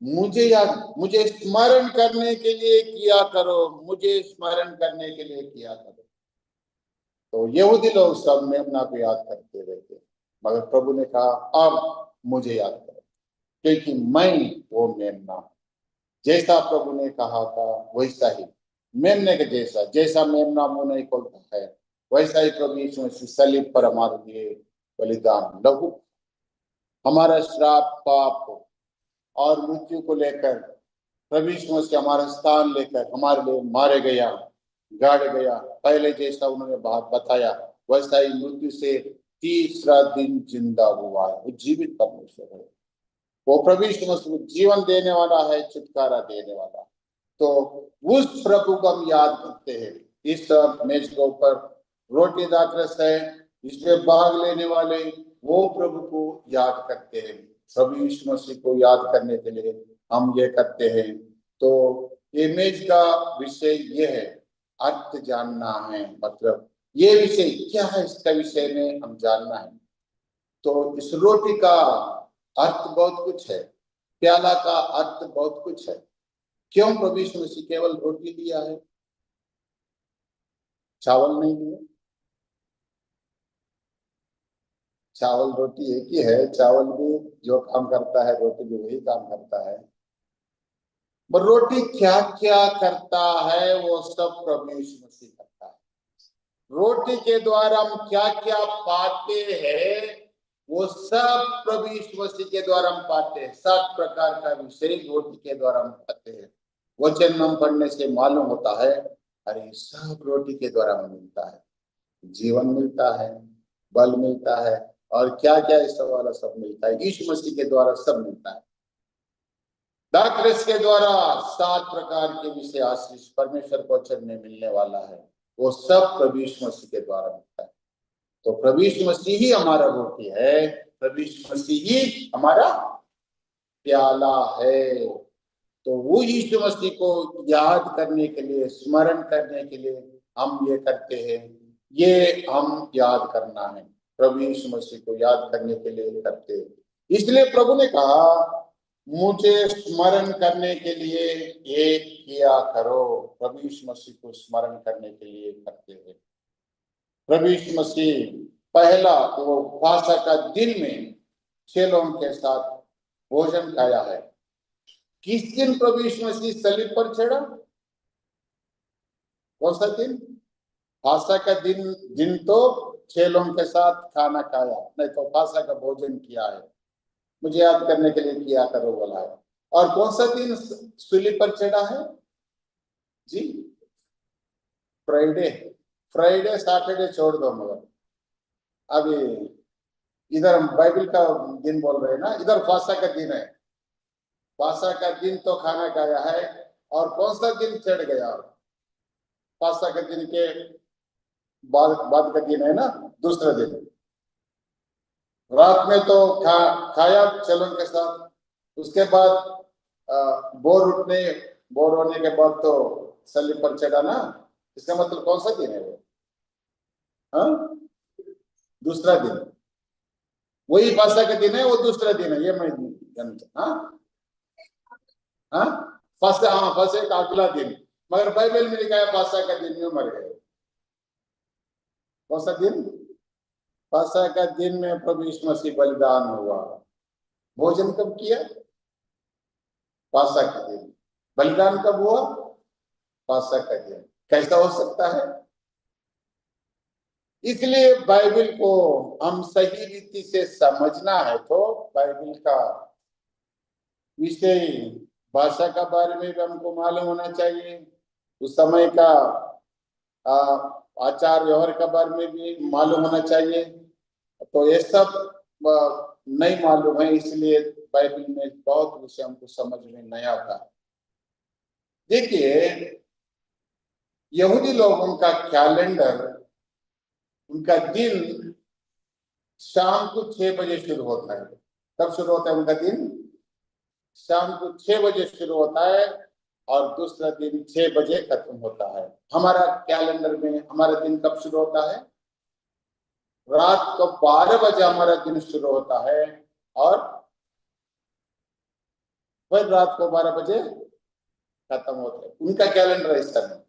मुझे स्मरण करने के लिए किया करो, मुझे स्मरण करने के लिए किया करो। तो यहूदी लोग सब मेमना को याद करते रहते, मगर प्रभु ने कहा अब मुझे याद करो, क्योंकि मैं वो मेमना, जैसा प्रभु ने कहा था वैसा ही, मेमने के जैसा मेमना मुंह नहीं खोलता है, वैसा ही प्रभु यीशु मसीह सलीब पर हमारे लिए बलिदान, लहू, हमारा श्राप, पाप और मृत्यु को लेकर प्रभु यीशु मसीह हमारा स्थान लेकर हमारे लिए मारे गया, गाड़ गया। पहले जैसा उन्होंने बात बताया वैसा ही मृत्यु से तीसरा दिन जिंदा हुआ है। वो जीवित परमेश्वर है। वो प्रभु यीशु मसीह जीवन देने वाला है, छुटकारा देने वाला। तो उस प्रभु को हम याद करते हैं। इस मेज के ऊपर रोटी दाखरस है, इसमें भाग लेने वाले वो प्रभु को याद करते हैं। प्रभु यीशु मसीह को याद करने के लिए हम ये करते हैं। तो ये मेज का विषय ये है, अर्थ जानना है, मतलब ये विषय क्या है, इसका विषय में हम जानना है। तो इस रोटी का अर्थ बहुत कुछ है, प्याला का अर्थ बहुत कुछ है। क्यों प्रभु यीशु मसीह केवल रोटी दिया है, चावल नहीं दिया? चावल रोटी एक ही है, चावल भी जो काम करता है रोटी भी वही काम करता है। पर रोटी क्या क्या करता है वो सब प्रभु यीशु मसीह करता है। रोटी के द्वारा हम क्या क्या पाते हैं वो सब प्रभु यीशु मसीह के द्वारा हम पाते हैं। 7 प्रकार का विषय रोटी के द्वारा हम पाते हैं। वचन हम पढ़ने से मालूम होता है अरे सब रोटी के द्वारा मिलता है, जीवन मिलता है, बल मिलता है, और क्या क्या इस वाला सब मिलता है, यीशु मसीह के द्वारा सब मिलता है। दाखरस के द्वारा 7 प्रकार के विषय आशीष परमेश्वर को वचन में मिलने वाला है, वो सब प्रभु यीशु मसीह के द्वारा मिलता है। तो प्रभु यीशु मसीह ही हमारा रोटी है, प्रभु यीशु मसीह ही हमारा प्याला है। तो वो यीशु मसीह को याद करने के लिए, स्मरण करने के लिए हम ये करते हैं, ये हम याद करना है, प्रभु यीशु मसीह को याद करने के लिए करते हैं। इसलिए प्रभु ने कहा मुझे स्मरण करने के लिए ये किया करो। प्रभु यीशु मसीह को स्मरण करने के लिए करते हैं। प्रभु यीशु मसीह पहला वो फासका का दिन में 6 लोगों के साथ भोजन खाया है। किस दिन प्रभु यीशु मसीह सलीब पर चढ़ा? कौन सा दिन? फासका का दिन तो 6 लोगों के साथ खाना खाया, नहीं तो फासका का भोजन किया है, मुझे याद करने के लिए किया करो बोला है। और कौन सा दिन सूली पर चढ़ा है जी? फ्राइडे सैटरडे छोड़ दो, मगर अभी इधर बाइबल का दिन बोल रहे हैं ना, इधर फासका का दिन है। फासका का दिन तो खाना खाया है, और कौन सा दिन चढ़ गया? फासका के दिन के बाद का दिन है ना, दूसरा दिन। रात में तो खाया चलन के साथ, उसके बाद बोर होने के बाद तो सलीब पर चढ़ा ना। इसका मतलब कौन सा दिन है वो? हाँ, दूसरा दिन। वही फासका का दिन है, वो दूसरा दिन है, ये मैं जानता। हाँ, फासका का अगला दिन, मगर बाइबल में लिखा है फासका का दिन में मर गए। कौन सा दिन? फासका का दिन में प्रभु यीशु मसीह बलिदान हुआ। भोजन कब किया? फासका का दिन। बलिदान कब हुआ? फासका का दिन। कैसा हो सकता है? इसलिए बाइबल को हम सही रीति से समझना है तो बाइबल का विषय भाषा का बारे में भी हमको मालूम होना चाहिए, उस समय का आचार व्यवहार के बारे में भी मालूम होना चाहिए। तो ये सब नहीं मालूम है, इसलिए बाइबल में बहुत विषय हमको समझ में नहीं आता। देखिए, यहूदी लोगों का कैलेंडर, उनका दिन शाम को 6 बजे शुरू होता है। कब शुरू होता है उनका दिन? शाम को 6 बजे शुरू होता है, और दूसरा दिन 6 बजे खत्म होता है। हमारा कैलेंडर में हमारा दिन कब शुरू होता है? रात को 12 बजे हमारा दिन शुरू होता है, और फिर रात को 12 बजे खत्म होता है। उनका कैलेंडर ऐसा है,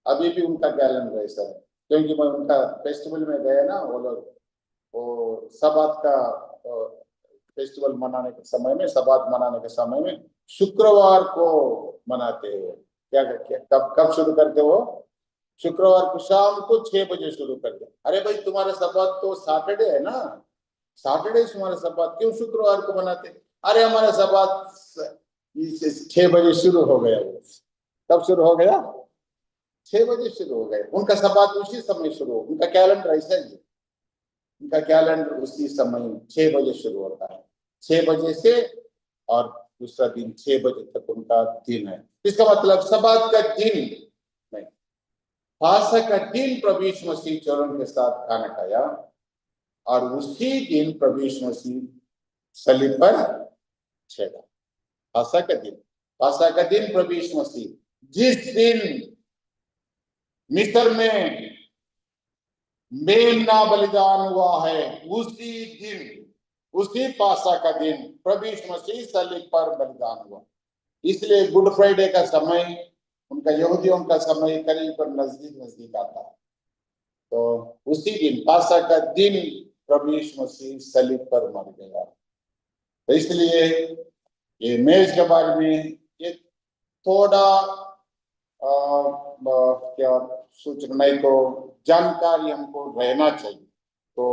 अभी भी उनका कैलेंडर ऐसा है। क्योंकि मैं उनका फेस्टिवल में गया ना, वो लोग वो सबात का फेस्टिवल मनाने के समय में, सबात मनाने के समय में शुक्रवार को मनाते हैं। क्या कब शुरू करते हो? शुक्रवार को शाम को 6 बजे शुरू करते। अरे भाई, तुम्हारा सबात तो सैटरडे है ना, सैटरडे तुम्हारा सबात, क्यों शुक्रवार को मनाते? अरे हमारा सबात 6 बजे शुरू हो गया। कब शुरू हो गया? 6 बजे शुरू हो गए। उनका सबात उसी समय शुरू हो, उनका कैलेंडर ऐसा ही है। उनका कैलेंडर उसी समय 6 बजे शुरू होता है, 6 बजे से, और दूसरा दिन 6 बजे तक उनका दिन है। इसका मतलब सबात का दिन नहीं, फासका का दिन प्रभु यीशु मसीह चरण के साथ खाना खाया, और उसी दिन प्रभु यीशु मसीह सलीब पर चढ़ा। फासका का दिन प्रभु यीशु मसीह, जिस दिन मिस्र में मेमना बलिदान हुआ है, उसी दिन, उसी फासका का दिन प्रभु यीशु मसीह सलीब पर बलिदान हुआ। इसलिए गुड फ्राइडे का समय, उनका यहूदियों का समय करीब नजदीक आता है। तो उसी दिन, फासका का दिन, प्रभु यीशु मसीह सलीब पर मर गया। तो इसलिए ये मेज के बारे में ये थोड़ा क्या सूचना, नहीं तो जानकारी हमको रहना चाहिए। तो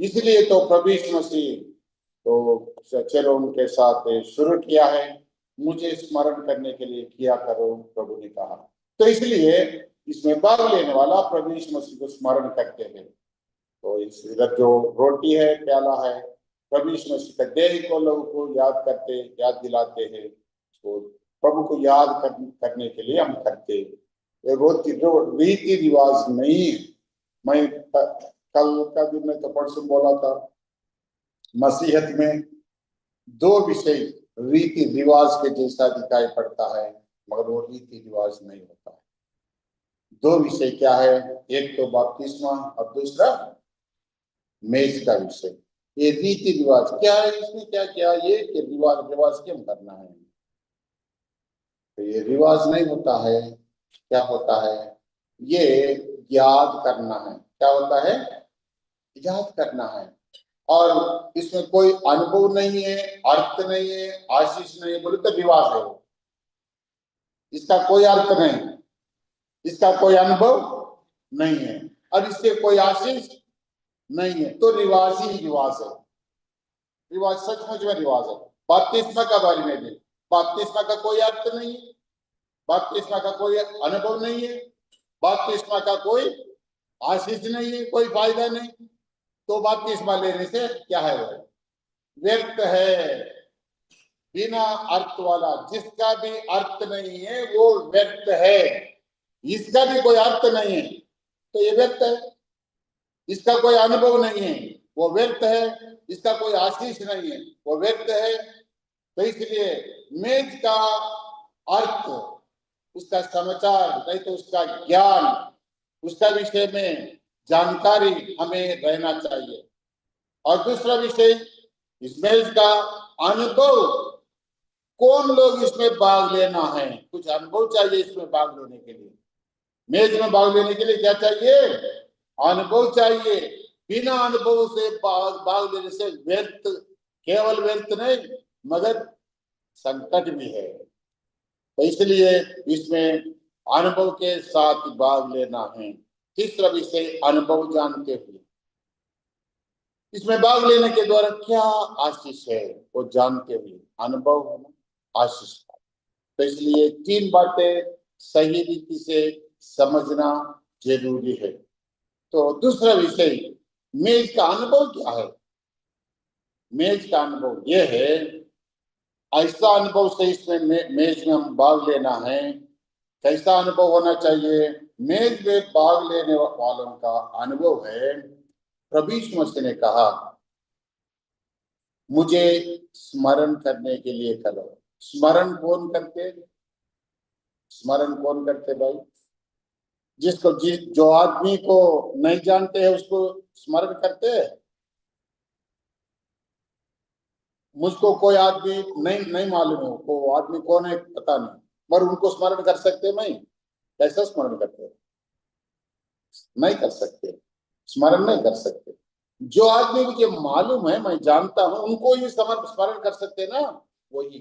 इसलिए तो प्रभु यीशु मसीह तो चलो उनके साथ शुरू किया है, मुझे स्मरण करने के लिए किया करो, प्रभु ने कहा। तो इसलिए इसमें भाग लेने वाला प्रभु यीशु मसीह को स्मरण करते हैं। तो इस इधर जो रोटी है, प्याला है, प्रभु यीशु मसीह का देह को लोगों को याद दिलाते हैं। तो प्रभु को याद करने के लिए हम करते हैं। ये रीति रिवाज नहीं है। मैं कल का दिन में तो परसों बोला था, मसीहत में दो विषय रीति रिवाज के जैसा दिखाई पड़ता है, मगर वो रीति रिवाज नहीं होता है। दो विषय क्या है? एक तो बपतिस्मा और दूसरा मेज का विषय। ये रीति रिवाज क्या है? इसमें क्या क्या ये कि रिवाज क्यों करना है? तो ये रिवाज नहीं होता है। क्या होता है? ये याद करना है। क्या होता है? याद करना है। और इसमें कोई अनुभव नहीं है, अर्थ नहीं है, आशीष नहीं है, बोले तो रिवाज है। इसका कोई अर्थ नहीं, इसका कोई अनुभव नहीं है, और इससे कोई आशीष नहीं है, तो रिवाज ही रिवाज है। रिवाज सचमुच में रिवाज है। बपतिस्मा का बारे में भी, बपतिस्मा का कोई अर्थ नहीं है, बपतिस्मा का कोई अनुभव नहीं है, बपतिस्मा का कोई आशीष नहीं है, कोई फायदा नहीं। तो बपतिस्मा लेने से क्या है? वो व्यर्थ है, बिना अर्थ वाला। जिसका भी अर्थ नहीं है वो व्यर्थ है। इसका भी कोई अर्थ नहीं है तो ये व्यर्थ है। इसका कोई अनुभव नहीं है वो व्यर्थ है। इसका कोई आशीष नहीं है वो व्यर्थ है। तो इसलिए मेज का अर्थ, उसका समाचार, नहीं तो उसका ज्ञान, उसका विषय में जानकारी हमें रहना चाहिए। और दूसरा विषय, इस मेज का अनुभव, कौन लोग इसमें भाग लेना है? कुछ अनुभव चाहिए इसमें भाग लेने के लिए। मेज में भाग लेने के लिए क्या चाहिए? अनुभव चाहिए। बिना अनुभव से भाग लेने से व्यर्थ, केवल व्यर्थ नहीं मगर संकट भी है। तो इसलिए इसमें अनुभव के साथ भाग लेना है। तीसरा विषय, अनुभव जानते हुए। इसमें भाग लेने के द्वारा क्या आशीष है वो जानते हुए, अनुभव होना, आशीष। तो इसलिए तीन बातें सही रीति से समझना जरूरी है। तो दूसरा विषय, मेज का अनुभव क्या है? मेज का अनुभव यह है, ऐसा अनुभव से इसमें मेज में हम भाग लेना है। कैसा अनुभव होना चाहिए? मेज में भाग लेने वालों का अनुभव है, प्रभु यीशु मसीह ने कहा, मुझे स्मरण करने के लिए करो। स्मरण कौन करते? स्मरण कौन करते भाई? जो आदमी को नहीं जानते हैं उसको स्मरण करते हैं। मुझको कोई आदमी नहीं मालूम है, वो आदमी कौन है पता नहीं, पर उनको स्मरण कर सकते? नहीं। कैसा स्मरण करते? नहीं कर सकते, स्मरण नहीं कर सकते। जो आदमी मुझे मालूम है, मैं जानता हूं, उनको ही स्मरण कर सकते ना। वही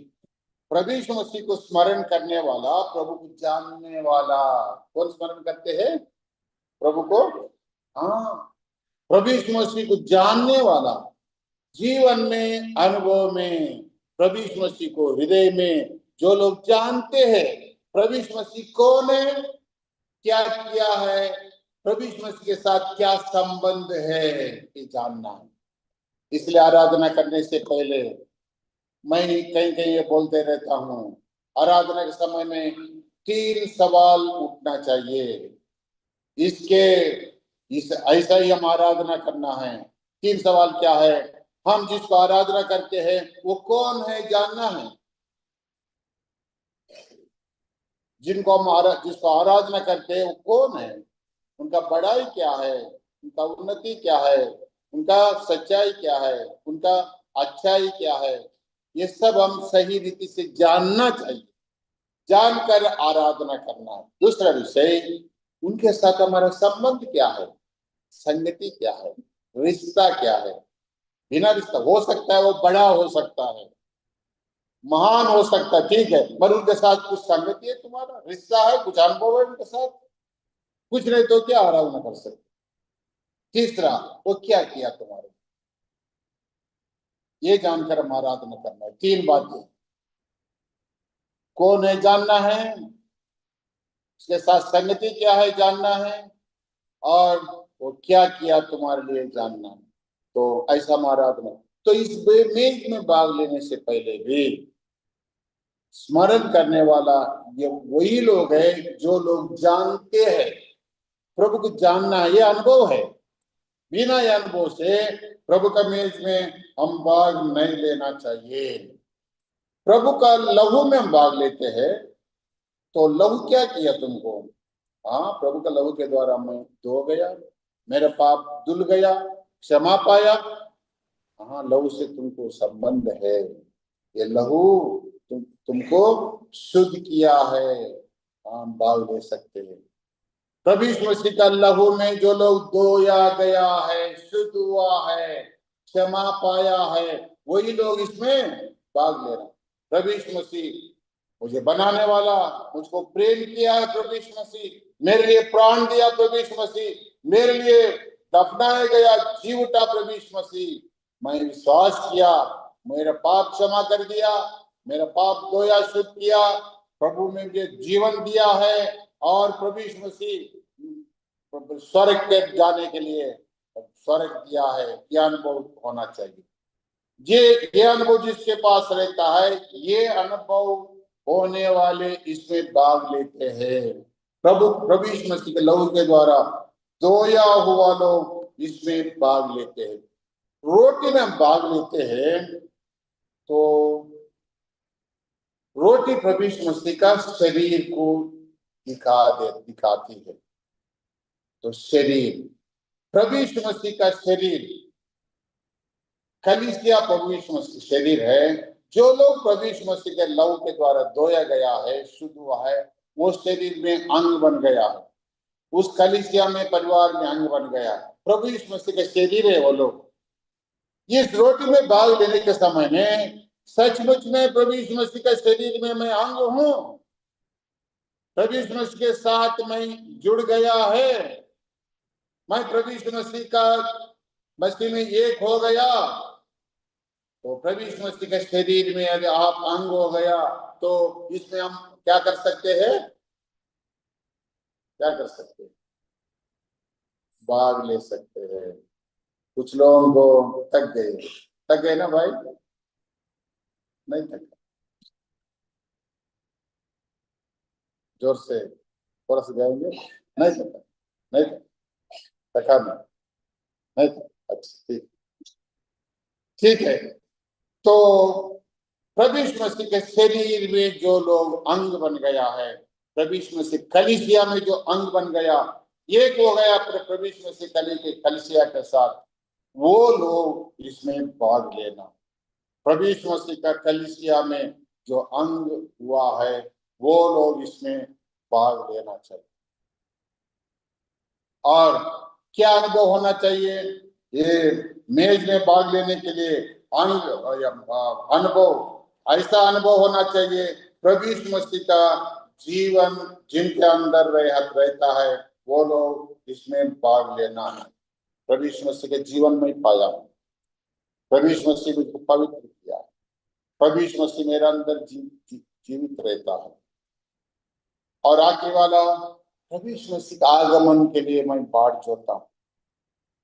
प्रभु यीशु मसीह को स्मरण करने वाला, प्रभु को जानने वाला, कौन स्मरण करते हैं? प्रभु को। हाँ, प्रभु यीशु मसीह को जानने वाला, जीवन में, अनुभव में प्रभु यीशु मसीह को हृदय में जो लोग जानते हैं, प्रभु यीशु मसीह कौन है, क्या किया है, प्रभु यीशु मसीह के साथ क्या संबंध है, ये जानना है। इसलिए आराधना करने से पहले मैं कहीं कहीं ये बोलते रहता हूँ, आराधना के समय में 3 सवाल उठना चाहिए। ऐसा ही हम आराधना करना है। 3 सवाल क्या है? हम जिसको आराधना करते हैं वो कौन है जानना है। जिसको आराधना करते हैं वो कौन है, उनका बड़ाई क्या है, उनका उन्नति क्या है, उनका सच्चाई क्या है, उनका अच्छाई क्या है, ये सब हम सही रीति से जानना चाहिए। जानकर आराधना करना है। दूसरा विषय, उनके साथ हमारा संबंध क्या है, संगति क्या है, रिश्ता क्या है। बिना रिश्ता, हो सकता है वो बड़ा हो सकता है, महान हो सकता है, ठीक है, पर उनके साथ कुछ संगति है, तुम्हारा रिश्ता है, कुछ अनुभव है उनके साथ, कुछ नहीं तो क्या आराधना कर सकते। तीसरा, वो क्या किया तुम्हारे, ये जानकर हम आराधना करना है। 3 बातें, कौन है जानना है, उसके साथ संगति क्या है जानना है, और वो क्या किया तुम्हारे लिए जानना है। तो ऐसा महाराज ने, तो इस मेज में भाग लेने से पहले भी स्मरण करने वाला ये वही लोग हैं जो लोग जानते हैं। प्रभु को जानना ये अनुभव है। बिना ये अनुभव से प्रभु का मेज में हम भाग नहीं लेना चाहिए। प्रभु का लहू में हम भाग लेते हैं, तो लहू क्या किया तुमको? हाँ, प्रभु का लहू के द्वारा मैं धो गया, मेरा पाप धुल गया, क्षमा पाया। हाँ, लहू से तुमको संबंध है। ये लहू तुमको शुद्ध किया है। हम भाग ले सकते हैं। प्रभु यीशु मसीह का लहू में जो लोग धोया गया है, शुद्ध हुआ है, क्षमा पाया है, वही लोग इसमें भाग ले रहे हैं। प्रभु यीशु मसीह मुझे बनाने वाला, मुझको प्रेम किया है प्रभु यीशु मसीह, मेरे लिए प्राण दिया प्रभु यीशु मसीह, मेरे लिए दफनाया गया, जी उठा प्रभु यीशु मसीह। मैं विश्वास किया, मेरा पाप क्षमा कर दिया, मेरा पाप धोया, शुद्ध किया, प्रभु ने मुझे जीवन दिया है, और प्रभु यीशु मसीह स्वर्ग के जाने के लिए स्वर्ग दिया है। यह अनुभव होना चाहिए। ये अनुभव जिसके पास रहता है, ये अनुभव होने वाले इसमें भाग लेते हैं। प्रभु यीशु मसीह के लहू के द्वारा धोया हुआ लोग इसमें भाग लेते हैं। रोटी में हम भाग लेते हैं, तो रोटी प्रभु यीशु मसीह का शरीर को दिखाती है। तो शरीर, प्रभु यीशु मसीह का शरीर, कलीसिया प्रभु यीशु मसीह शरीर है। जो लोग प्रभु यीशु मसीह के लहू के द्वारा धोया गया है, शुद्ध हुआ है, वो शरीर में अंग बन गया है, उस कलीसिया में, परिवार में अंग बन गया। प्रभु यीशु मसीह के शरीर है वो लोग। इस रोटी में भाग लेने के समय में सचमुच में प्रभु यीशु मसीह के शरीर में मैं अंग हूं, प्रभु यीशु मसीह के साथ मैं जुड़ गया है, मैं प्रभु यीशु मसीह का मसीह में एक हो गया। तो प्रभु यीशु मसीह के शरीर में यदि आप अंग हो गया, तो इसमें हम क्या कर सकते हैं? क्या कर सकते हैं? भाग ले सकते हैं। कुछ लोगों को थक गए ना भाई? नहीं थक, जोर से थोड़ा सा गाएंगे। नहीं थका, नहीं थका, नहीं थका। अच्छा, ठीक, ठीक है। तो प्रभु यीशु मसीह के शरीर में जो लोग अंग बन गया है, प्रभु यीशु मसीह कलीसिया में जो अंग बन गया, एक हो गया प्रभु यीशु मसीह कलीसिया के साथ, वो लोग इसमें भाग लेना। प्रभु यीशु मसीह का कलीसिया में जो अंग हुआ है, वो लोग इसमें भाग लेना चाहिए। और क्या अनुभव होना चाहिए? ये मेज में भाग लेने के लिए अनुभव, ऐसा अनुभव होना चाहिए, प्रभु यीशु मसीह का जीवन जिनके अंदर रहता है, वो लोग इसमें भाग लेना है। प्रभु यीशु मसीह के जीवन में पाया, प्रभु यीशु मसीह मुझको पवित्र किया, प्रभु यीशु मसीह मेरे अंदर जीवित रहता है। और आखिरी वाला, प्रभु यीशु मसीह का आगमन के लिए मैं बाट जोता हूँ,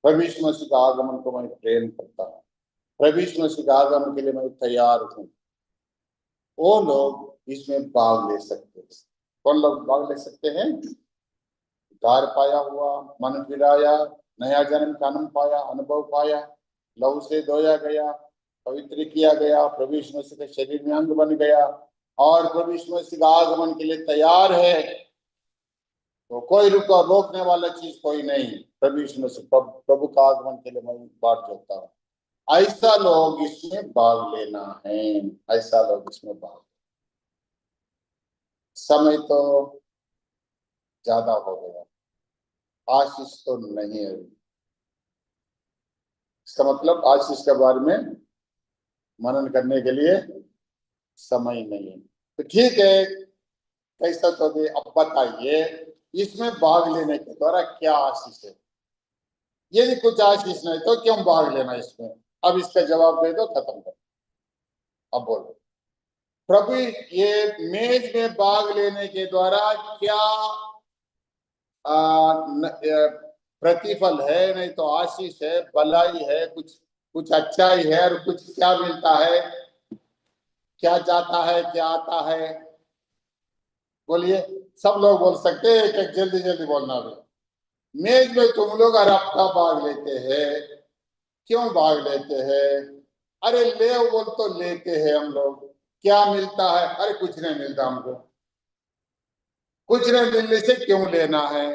प्रभु यीशु मसीह का आगमन को मैं प्रेम करता हूँ, प्रभु यीशु मसीह के आगमन के लिए मैं तैयार हूँ। वो लोग इसमें भाग ले सकते हैं। कौन लोग भाग ले सकते हैं? उद्धार पाया हुआ, मन फिराया, नया जन्म का आनंद पाया, अनुभव पाया, लहू से धोया गया, पवित्र किया गया, प्रभु यीशु मसीह के शरीर में अंग बन गया, और प्रभु यीशु मसीह का आगमन के लिए तैयार है। तो कोई रोकने वाला चीज कोई नहीं। प्रभु यीशु मसीह प्रभु का आगमन के लिए मैं बाट जोता हूँ। ऐसा लोग इसमें भाग लेना है, ऐसा लोग इसमें भाग। समय तो ज्यादा हो गया, आशीष तो नहीं है। इसका मतलब आशीष के बारे में मनन करने के लिए समय नहीं है। तो ठीक है, कैसा तो भी अब बताइए, इसमें भाग लेने के द्वारा क्या आशीष है? यदि कुछ आशीष नहीं तो क्यों भाग लेना इसमें? अब इसका जवाब दे दो, खत्म कर। अब बोलो, प्रभु ये मेज में भाग लेने के द्वारा क्या प्रतिफल है, नहीं तो आशीष है, भलाई है, कुछ कुछ अच्छाई है, और कुछ क्या मिलता है, क्या जाता है, क्या आता है? बोलिए, सब लोग बोल सकते हैं, एक एक जल्दी जल्दी बोलना भी। मेज में तुम लोग हर हफ्ता भाग लेते हैं, क्यों भाग लेते हैं? अरे ले बोल तो लेते हैं हम लोग, क्या मिलता है? अरे कुछ नहीं मिलता हमको। कुछ नहीं मिलने से क्यों लेना है?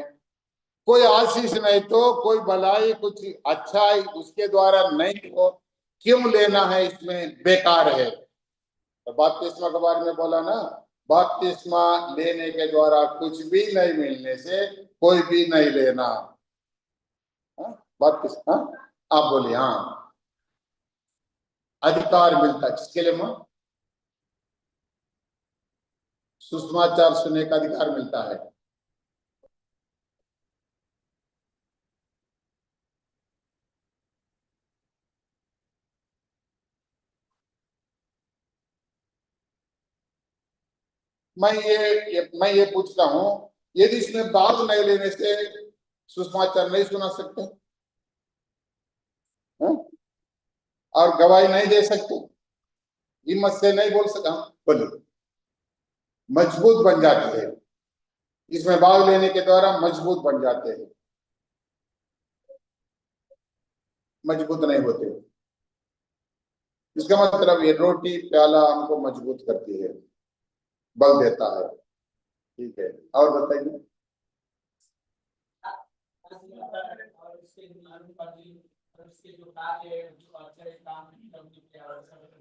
कोई आशीष नहीं तो कोई भलाई, कुछ अच्छा उसके द्वारा नहीं हो, क्यों लेना है? इसमें बेकार है। तो बपतिस्मा के बारे में बोला ना, बपतिस्मा लेने के द्वारा कुछ भी नहीं मिलने से कोई भी नहीं लेना। बपतिस्मा, आप बोलिए। हाँ, अधिकार मिलता है किसके लिए? मां, सुसमाचार सुनने का अधिकार मिलता है। मैं ये पूछता हूँ, यदि इसमें भाग नहीं लेने से सुसमाचार नहीं सुना सकते हैं? और गवाही नहीं दे सकते, हिम्मत से नहीं बोल सका, बोलिए, मजबूत बन जाते हैं। इसमें भाग लेने के द्वारा मजबूत बन जाते हैं, मजबूत नहीं होते। इसका मतलब ये रोटी प्याला हमको मजबूत करती है, बल देता है। ठीक है, और बताइए। और इसके अनुपाती और इसके जो कार्य जो अच्छे काम करते हैं और सब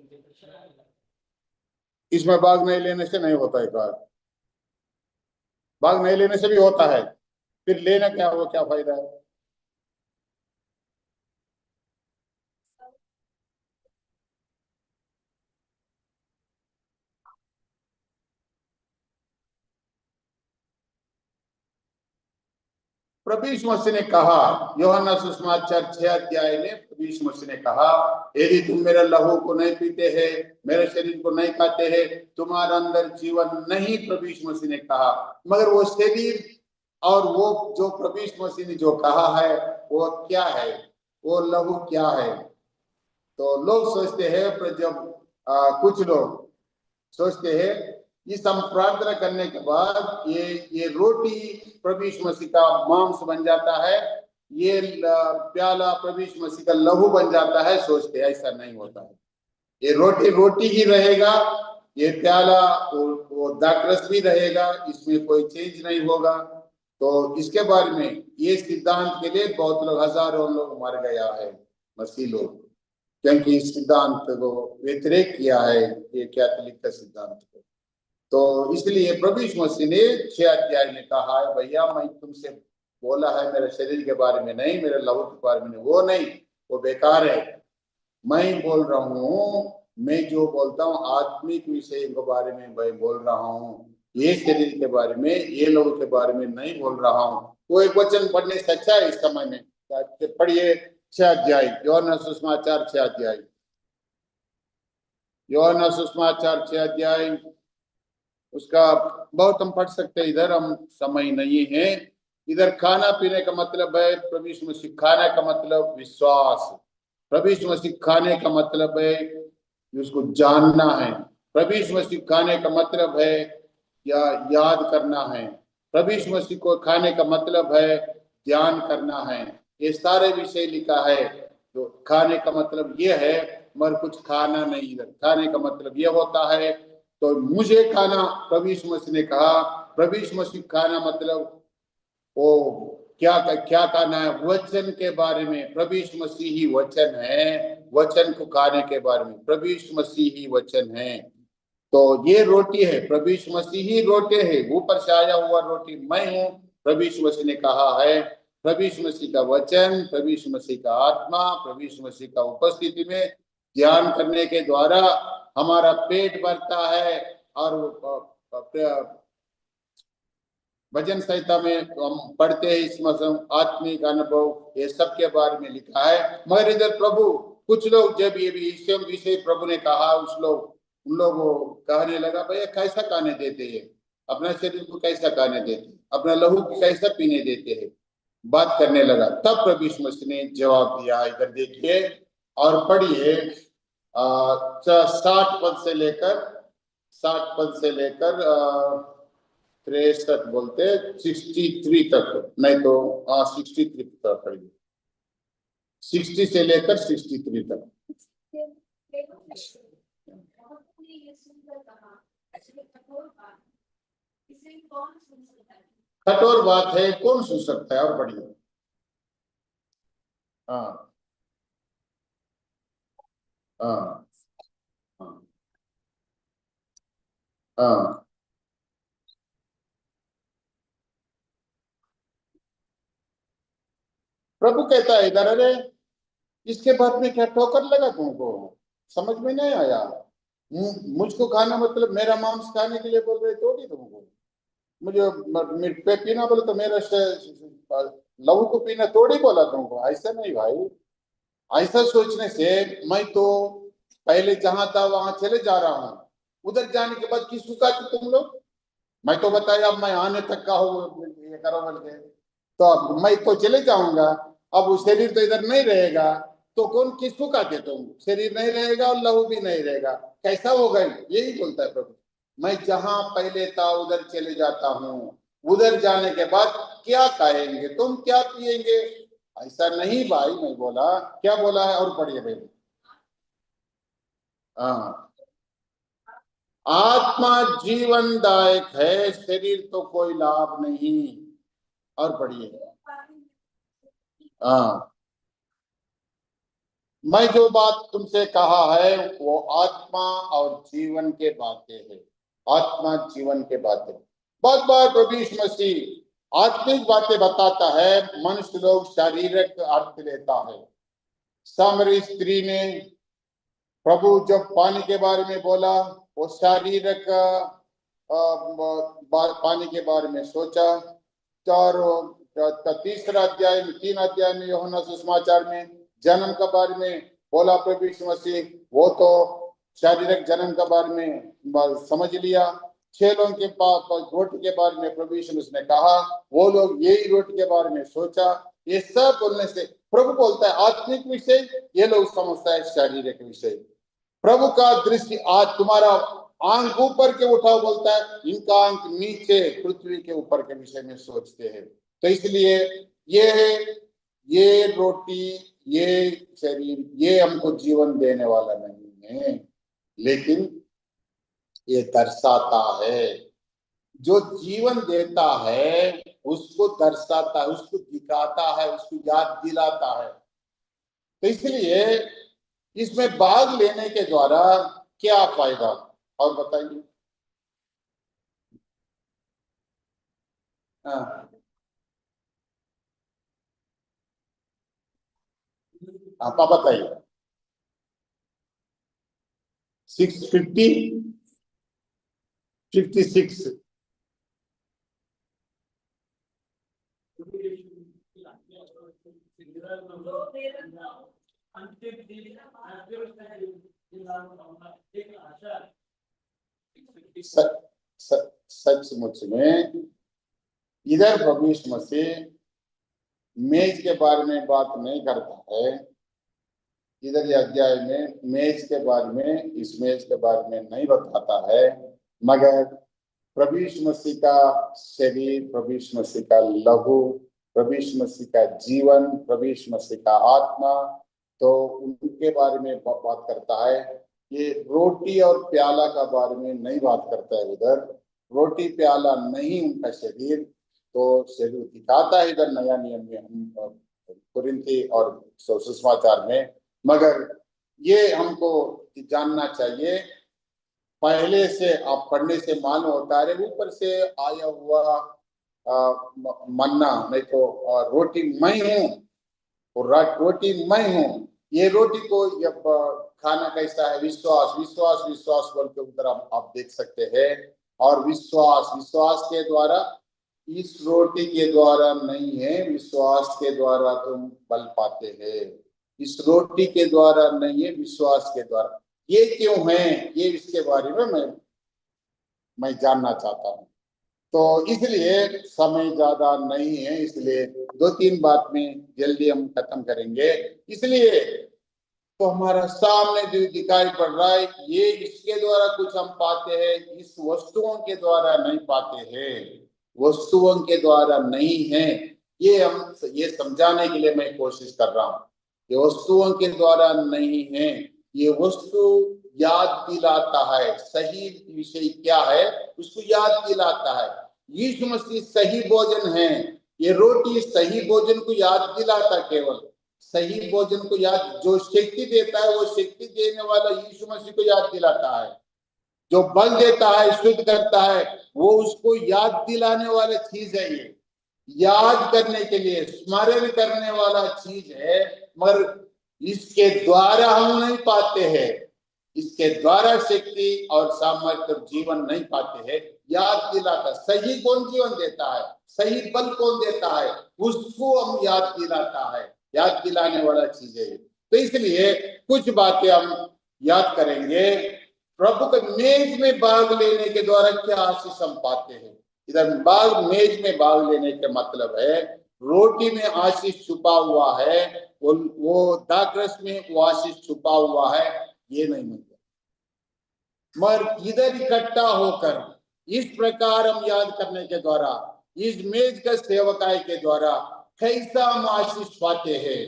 इसमें भाग नहीं लेने से नहीं होता है कार्य, भाग नहीं लेने से भी होता है, फिर लेना क्या, वो क्या फायदा है? प्रभु यीशु मसीह ने कहा, यूहन्ना सुसमाचार 6 अध्याय में प्रभु यीशु मसीह ने कहा, यदि तुम मेरे लहू को नहीं पीते हैं, मेरे शरीर को नहीं खाते हैं, तुम्हारे अंदर जीवन नहीं। प्रभु यीशु मसीह ने कहा, मगर वो शरीर और वो जो प्रभु यीशु मसीह ने जो कहा है वो क्या है, वो लहू क्या है? तो लोग सोचते हैं, पर जब कुछ लोग सोचते हैं इस हम प्रार्थना करने के बाद ये रोटी प्रभु यीशु मसीह का मांस बन जाता है, ये प्याला प्रभु यीशु मसीह का लहू बन जाता है, सोचते हैं। ऐसा नहीं होता है। ये रोटी रोटी ही रहेगा, ये प्याला वो दाखरस भी रहेगा, इसमें कोई चेंज नहीं होगा। तो इसके बारे में ये सिद्धांत के लिए बहुत लोग, हजारों लोग मर गया है, मसीह लोग, क्योंकि इस सिद्धांत को व्यतिरेक किया है, ये कैथोलिक का सिद्धांत को। तो इसलिए प्रभु यीशु मसीह ने 6 अध्याय में कहा है, भैया मैं तुमसे बोला है मेरे शरीर के बारे में नहीं, मेरे लहू के बारे में, वो नहीं, वो बेकार है। मैं बोल रहा हूँ, मैं जो बोलता हूँ आत्मिक विषय के बारे में मैं बोल रहा हूँ, ये शरीर के बारे में, ये लहू के बारे में नहीं बोल रहा हूँ। वो एक वचन पढ़ने से अच्छा है इस समय में, पढ़िए 6 अध्याय, यूहन्ना सुसमाचार 6 अध्याय, यूहन्ना सुसमाचार 6 अध्याय। उसका बहुत हम पढ़ सकते हैं, इधर हम समय नहीं है। इधर खाना पीने का मतलब है प्रभु यीशु मसीह, खाने का मतलब विश्वास। प्रभु यीशु मसीह खाने का मतलब है उसको जानना है। प्रभु यीशु मसीह खाने का मतलब है या याद करना है। प्रभु यीशु मसीह को खाने का मतलब है ध्यान करना है। ये सारे विषय लिखा है। तो खाने का मतलब ये है, मगर कुछ खाना नहीं। इधर खाने का मतलब ये होता है, तो मुझे खाना, प्रभु यीशु मसीह ने कहा, प्रभु यीशु मसीह खाना मतलब वो क्या खाना है? वचन के बारे में। प्रभु यीशु मसीह ही वचन है, वचन को खाने के बारे में। प्रभु यीशु मसीह ही वचन है। तो ये रोटी है, प्रभु यीशु मसीह ही रोटी है, ऊपर से आया हुआ रोटी मैं हूँ। प्रभु यीशु मसीह ने कहा है, प्रभु यीशु मसीह का वचन, प्रभु यीशु मसीह का आत्मा, प्रभु यीशु मसीह का उपस्थिति में ध्यान करने के द्वारा हमारा पेट भरता है। और भजन संहिता में हम पढ़ते हैं इस मौसम आत्मिक अनुभव, ये सब के बारे में लिखा है। मगर इधर प्रभु, कुछ लोग जब ये भी विषय प्रभु ने कहा, उस लोग उन लोग वो कहने लगा, भैया कैसा खाने देते हैं, अपना शरीर को कैसा खाने देते हैं, अपना लहू को कैसा पीने देते हैं, बात करने लगा। तब प्रभु यीशु मसीह ने जवाब दिया, इधर देखिए और पढ़िए 60 पद से लेकर 63 बोलते 63 तक, नहीं तो 63 तक पढ़िए, 60 से लेकर 63 तक। कठोर बात है, कौन सुन सकता है, और पढ़िए। हाँ हाँ हाँ हाँ। प्रभु कहता है इधर, अरे इसके बाद में क्या ठोकर लगा तुमको, समझ में नहीं आया? मुझको खाना मतलब मेरा मांस खाने के लिए बोल रहे थोड़ी तुमको, मुझे मीट पे पीना बोले तो मेरा लहू को पीना थोड़ी बोला तुमको, ऐसा नहीं भाई। ऐसा सोचने से मैं तो पहले जहां था वहां चले जा रहा हूँ, उधर जाने के बाद किस का तुम लोग, मैं तो बताया अब मैं आने तक का हूँ ये करो बोल के, तो अब मैं तो चले जाऊंगा, अब वो शरीर तो इधर नहीं रहेगा, तो कौन किसको कहते तुम, शरीर नहीं रहेगा और लहू भी नहीं रहेगा, कैसा होगा? यही बोलता है प्रभु, मैं जहां पहले था उधर चले जाता हूँ, उधर जाने के बाद क्या खाएंगे तुम, क्या पिएंगे? ऐसा नहीं भाई, मैं बोला क्या बोला है, और पढ़िए भाई। हाँ, आत्मा जीवनदायक है, शरीर तो कोई लाभ नहीं, और पढ़िए। हाँ, मैं जो बात तुमसे कहा है वो आत्मा और जीवन के बातें हैं, आत्मा जीवन के बातें। बहुत बार प्रभु यीशु मसीह आत्मिक बातें बताता है, मनुष्य लोग शारीरिक अर्थ लेता है। सामरी स्त्री ने प्रभु जब पानी के बारे में बोला, वो शारीरिक पानी के बारे में सोचा। और तीसरा अध्याय में 3 अध्याय में यूहन्ना सुसमाचार में जन्म के बारे में बोला प्रभु यीशु मसीह, वो तो शारीरिक जन्म के बारे में समझ लिया। 6 लोगों के रोटी के बारे में प्रभु यीशु मसीह ने कहा, वो लोग यही रोटी के बारे में सोचा। ये सब बोलने से प्रभु बोलता है आत्मिक विषय, ये लोग समझता है शारीरिक विषय। प्रभु का दृष्टि आज तुम्हारा आंख ऊपर के उठाओ बोलता है, इनका आंख नीचे पृथ्वी के ऊपर के विषय में सोचते हैं। तो इसलिए ये रोटी, ये शरीर, ये हमको जीवन देने वाला नहीं है, लेकिन ये दर्शाता है, जो जीवन देता है उसको दर्शाता है, उसको दिखाता है, उसको याद दिलाता है। तो इसलिए इसमें भाग लेने के द्वारा क्या फायदा, और बताइए। हाँ, आप बताइए। 650 56 सचमुच में इधर प्रभु यीशु मसीह मेज के बारे में बात नहीं करता है, इधर ये अध्याय में मेज के बारे में, इस मेज के बारे में नहीं बताता है, मगर प्रभु यीशु मसीह का शरीर, प्रभु यीशु मसीह का लहू, प्रभु यीशु मसीह का जीवन, प्रभु यीशु मसीह का आत्मा, तो उनके बारे में बात करता है। ये रोटी और प्याला का बारे में नहीं बात करता है उधर, रोटी प्याला नहीं उनका शरीर, तो शरीर दिखाता है इधर नया नियम में, हम कुरिन्थी और सुसमाचार में। मगर ये हमको जानना चाहिए, पहले से आप पढ़ने से मालूम होता है, ऊपर से आया हुआ मन्ना नहीं तो रोटी मैं हूँ, और रोटी मैं हूँ। ये रोटी को जब खाना कैसा है, विश्वास विश्वास विश्वास बोल के उधर आप देख सकते हैं। और विश्वास, विश्वास के द्वारा, इस रोटी के द्वारा नहीं है, विश्वास के द्वारा तुम बल पाते हैं। इस रोटी के द्वारा नहीं है, विश्वास के द्वारा। ये क्यों है, ये इसके बारे में मैं जानना चाहता हूँ। तो इसलिए समय ज्यादा नहीं है, इसलिए 2-3 बात में जल्दी हम खत्म करेंगे। इसलिए तो हमारा सामने जो दिखाई पड़ रहा है, ये इसके द्वारा कुछ हम पाते हैं, इस वस्तुओं के द्वारा नहीं पाते हैं, वस्तुओं के द्वारा नहीं है। ये समझाने के लिए मैं कोशिश कर रहा हूँ। ये वस्तुओं के द्वारा नहीं है, ये वस्तु याद दिलाता है सही विषय क्या है, उसको याद दिलाता है। यीशु मसीह सही भोजन है, ये रोटी सही भोजन को याद दिलाता, केवल सही भोजन को याद, जो शक्ति देता है वो शक्ति देने वाला यीशु मसीह को याद दिलाता है। जो बल देता है, शुद्ध करता है, वो उसको याद दिलाने वाला चीज है। ये याद करने के लिए स्मरण करने वाला चीज है, मगर इसके द्वारा हम नहीं पाते हैं, इसके द्वारा शक्ति और सामर्थ्य जीवन नहीं पाते हैं। याद दिलाता, सही कौन जीवन देता है, सही बल कौन देता है, उसको हम याद दिलाता है, याद दिलाने वाला चीज है। तो इसलिए कुछ बातें हम याद करेंगे। प्रभु के मेज में भाग लेने के द्वारा क्या आशीष हम पाते हैं। इधर मेज में भाग लेने के मतलब है रोटी में आशीष छुपा हुआ है, वो दाखरस में वो आशीष छुपा हुआ है, ये नहीं मिलता। मगर इधर इकट्ठा होकर इस प्रकार हम याद करने के द्वारा, इस मेज का सेवकाई के द्वारा कैसा हम आशीष पाते हैं,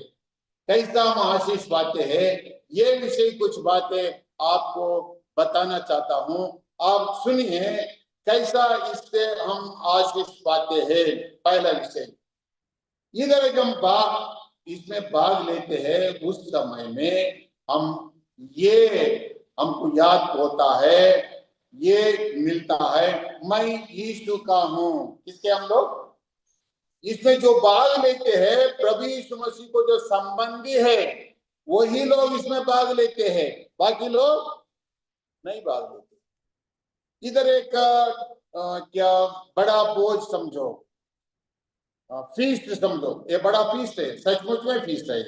कैसा हम आशीष पाते हैं, ये विषय कुछ बातें आपको बताना चाहता हूं। आप सुनिए कैसा इससे हम आशीष पाते हैं। पहला विषय, इधर जब हम इसमें भाग लेते हैं, उस समय में हम हमको याद होता है, ये मिलता है, मैं यीशु का हूं। किसके हम लोग इसमें जो भाग लेते हैं, प्रभु यीशु मसीह को जो संबंधी है वही लोग इसमें भाग लेते हैं, बाकी लोग नहीं भाग लेते। इधर एक क्या बड़ा बोझ समझो, फीस्ट समझो, ये बड़ा फीस्ट है, सचमुच में फीस्ट है।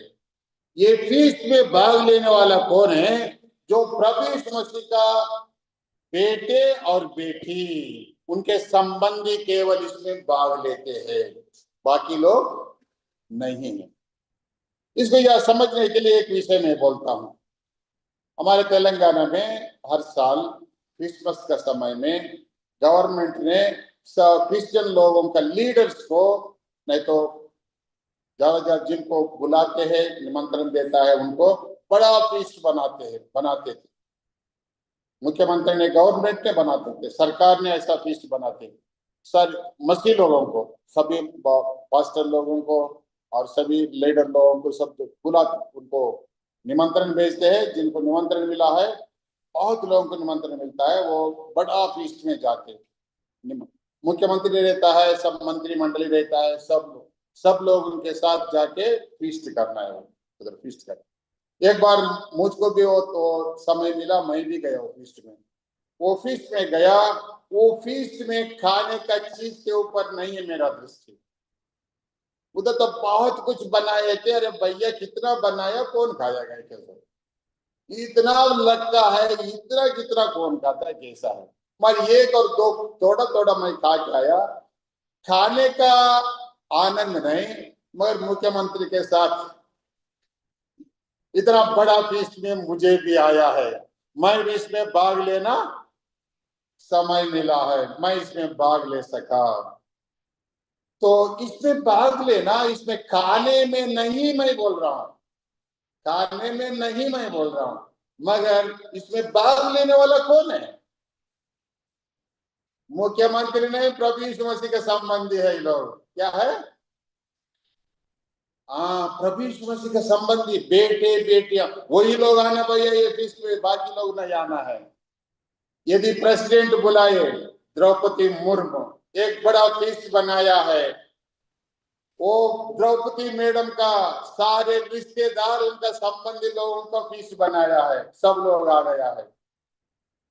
ये फीस्ट में भाग लेने वाला कौन है? जो प्रभु यीशु मसीह का बेटे और बेटी, उनके संबंधी केवल इसमें भाग लेते हैं, बाकी लोग नहीं है। इसको यह समझने के लिए एक विषय में बोलता हूं। हमारे तेलंगाना में हर साल क्रिसमस का समय में गवर्नमेंट ने क्रिश्चियन लोगों का लीडर्स को, नहीं तो ज्यादा जिनको बुलाते हैं, निमंत्रण देता है, उनको बड़ा फीस्ट बनाते थे। मुख्यमंत्री ने, गवर्नमेंट ने बनाते थे, सरकार ने ऐसा फीस्ट बनाते थे। सर मसीह लोगों को, सभी पास्टर लोगों को और सभी लीडर लोगों को सब बुलाते, उनको निमंत्रण भेजते हैं। जिनको निमंत्रण मिला है, बहुत लोगों को निमंत्रण मिलता है, वो बड़ा फीस्ट में जाते हैं। मुख्यमंत्री रहता है, सब मंत्रिमंडली रहता है, सब लोग उनके साथ जाके फीस्ट करना है, उधर फीस्ट करना। एक बार मुझको भी वो तो समय मिला, मैं भी गया वो फीस्ट में। वो फीस्ट में गया, वो फीस्ट में खाने का चीज के ऊपर नहीं है मेरा दृष्टि। उधर तो बहुत कुछ बनाए थे, अरे भैया कितना बनाया, कौन खाएगा, कैसे इतना लगता है, इतना कितना कौन खाता है, कैसा है। मगर एक और दो थोड़ा थोड़ा मैं खा के आया, खाने का आनंद नहीं, मगर मुख्यमंत्री के साथ इतना बड़ा फीस्ट में मुझे भी आया है, मैं भी इसमें भाग लेना समय मिला है, मैं इसमें भाग ले सका। तो इसमें भाग लेना, इसमें खाने में नहीं मैं बोल रहा हूं, खाने में नहीं मैं बोल रहा हूं, मगर इसमें भाग लेने वाला कौन है? मुख्यमंत्री नहीं, प्रभु यीशु मसीह के संबंधी है ये लोग। क्या है? हाँ, प्रभु यीशु मसीह के संबंधी बेटे बेटियां, वही लोग आना भैया ये फीस्ट में, बाकी लोग नहीं आना है। यदि प्रेसिडेंट बुलाए, द्रौपदी मुर्मू एक बड़ा फीस्ट बनाया है, वो द्रौपदी मैडम का सारे रिश्तेदार, उनका संबंधी लोगों का फीस्ट बनाया है, सब लोग आ गया है।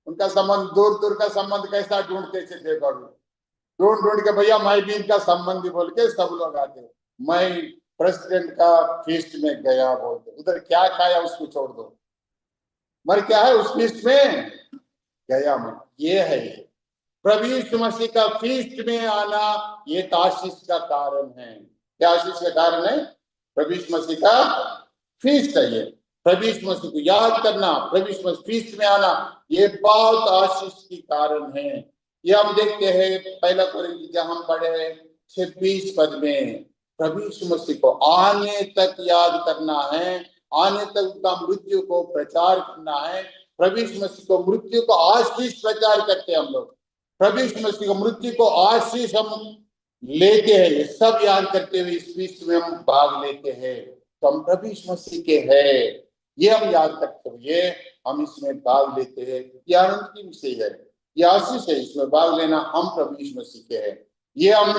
उनका संबंध, दूर दूर का संबंध कैसा ढूंढते थे, देखो ढूंढ ढूंढ के भैया मैं भी इनका संबंधी बोल के सब लोग आते। मैं प्रेसिडेंट का फीस्ट में गया बोलते, उधर क्या खाया उसको छोड़ दो, मर क्या है उस फीस्ट में गया मैं। ये है प्रभु यीशु मसीह का फीस्ट में आना, ये तो आशीष का कारण है। क्या आशीष का कारण है? प्रभु यीशु मसीह का फीस्ट है ये। प्रभु यीशु मसीह को याद करना, प्रभु यीशु मसीह फीस्ट में आना, ये बहुत आशीष की कारण है। ये हम देखते हैं पहला कोरिन्थी जहां हम पढ़े हैं 26 पद में, प्रभु यीशु मसीह को आने तक याद करना है, आने तक उसका मृत्यु को प्रचार करना है। प्रभु यीशु मसीह को मृत्यु को आशीष प्रचार करते हैं हम लोग, प्रभु यीशु मसीह को मृत्यु को आशीष हम लेते हैं। ये सब याद करते हुए इस फीस्ट में हम भाग लेते हैं, तो हम प्रभु यीशु मसीह के हैं, ये हम याद करते हुए हम इसमें भाग लेते हैं। ये आनंद की विषय है, ये आशीष है, इसमें भाग लेना। हम प्रभु यीशु मसीह के हैं, ये हम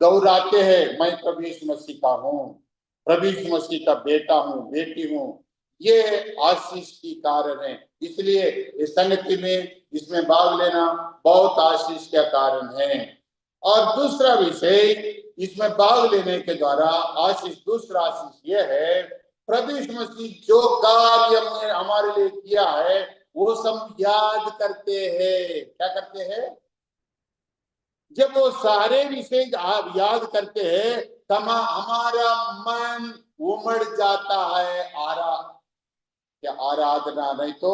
गौराते हैं, मैं प्रभु यीशु मसीह का हूँ, प्रभु यीशु मसीह का बेटा हूँ, बेटी हूँ। ये आशीष की कारण है, इसलिए इस संगति में इसमें भाग लेना बहुत आशीष का कारण है। और दूसरा विषय इसमें भाग लेने के द्वारा आशीष, दूसरा आशीष यह है, प्रभु यीशु मसीह जो कार्य हमने हमारे लिए किया है वो सब याद करते हैं। क्या करते हैं? जब वो सारे विषय आप याद करते हैं तब हमारा मन उमड़ जाता है। क्या आराधना नहीं तो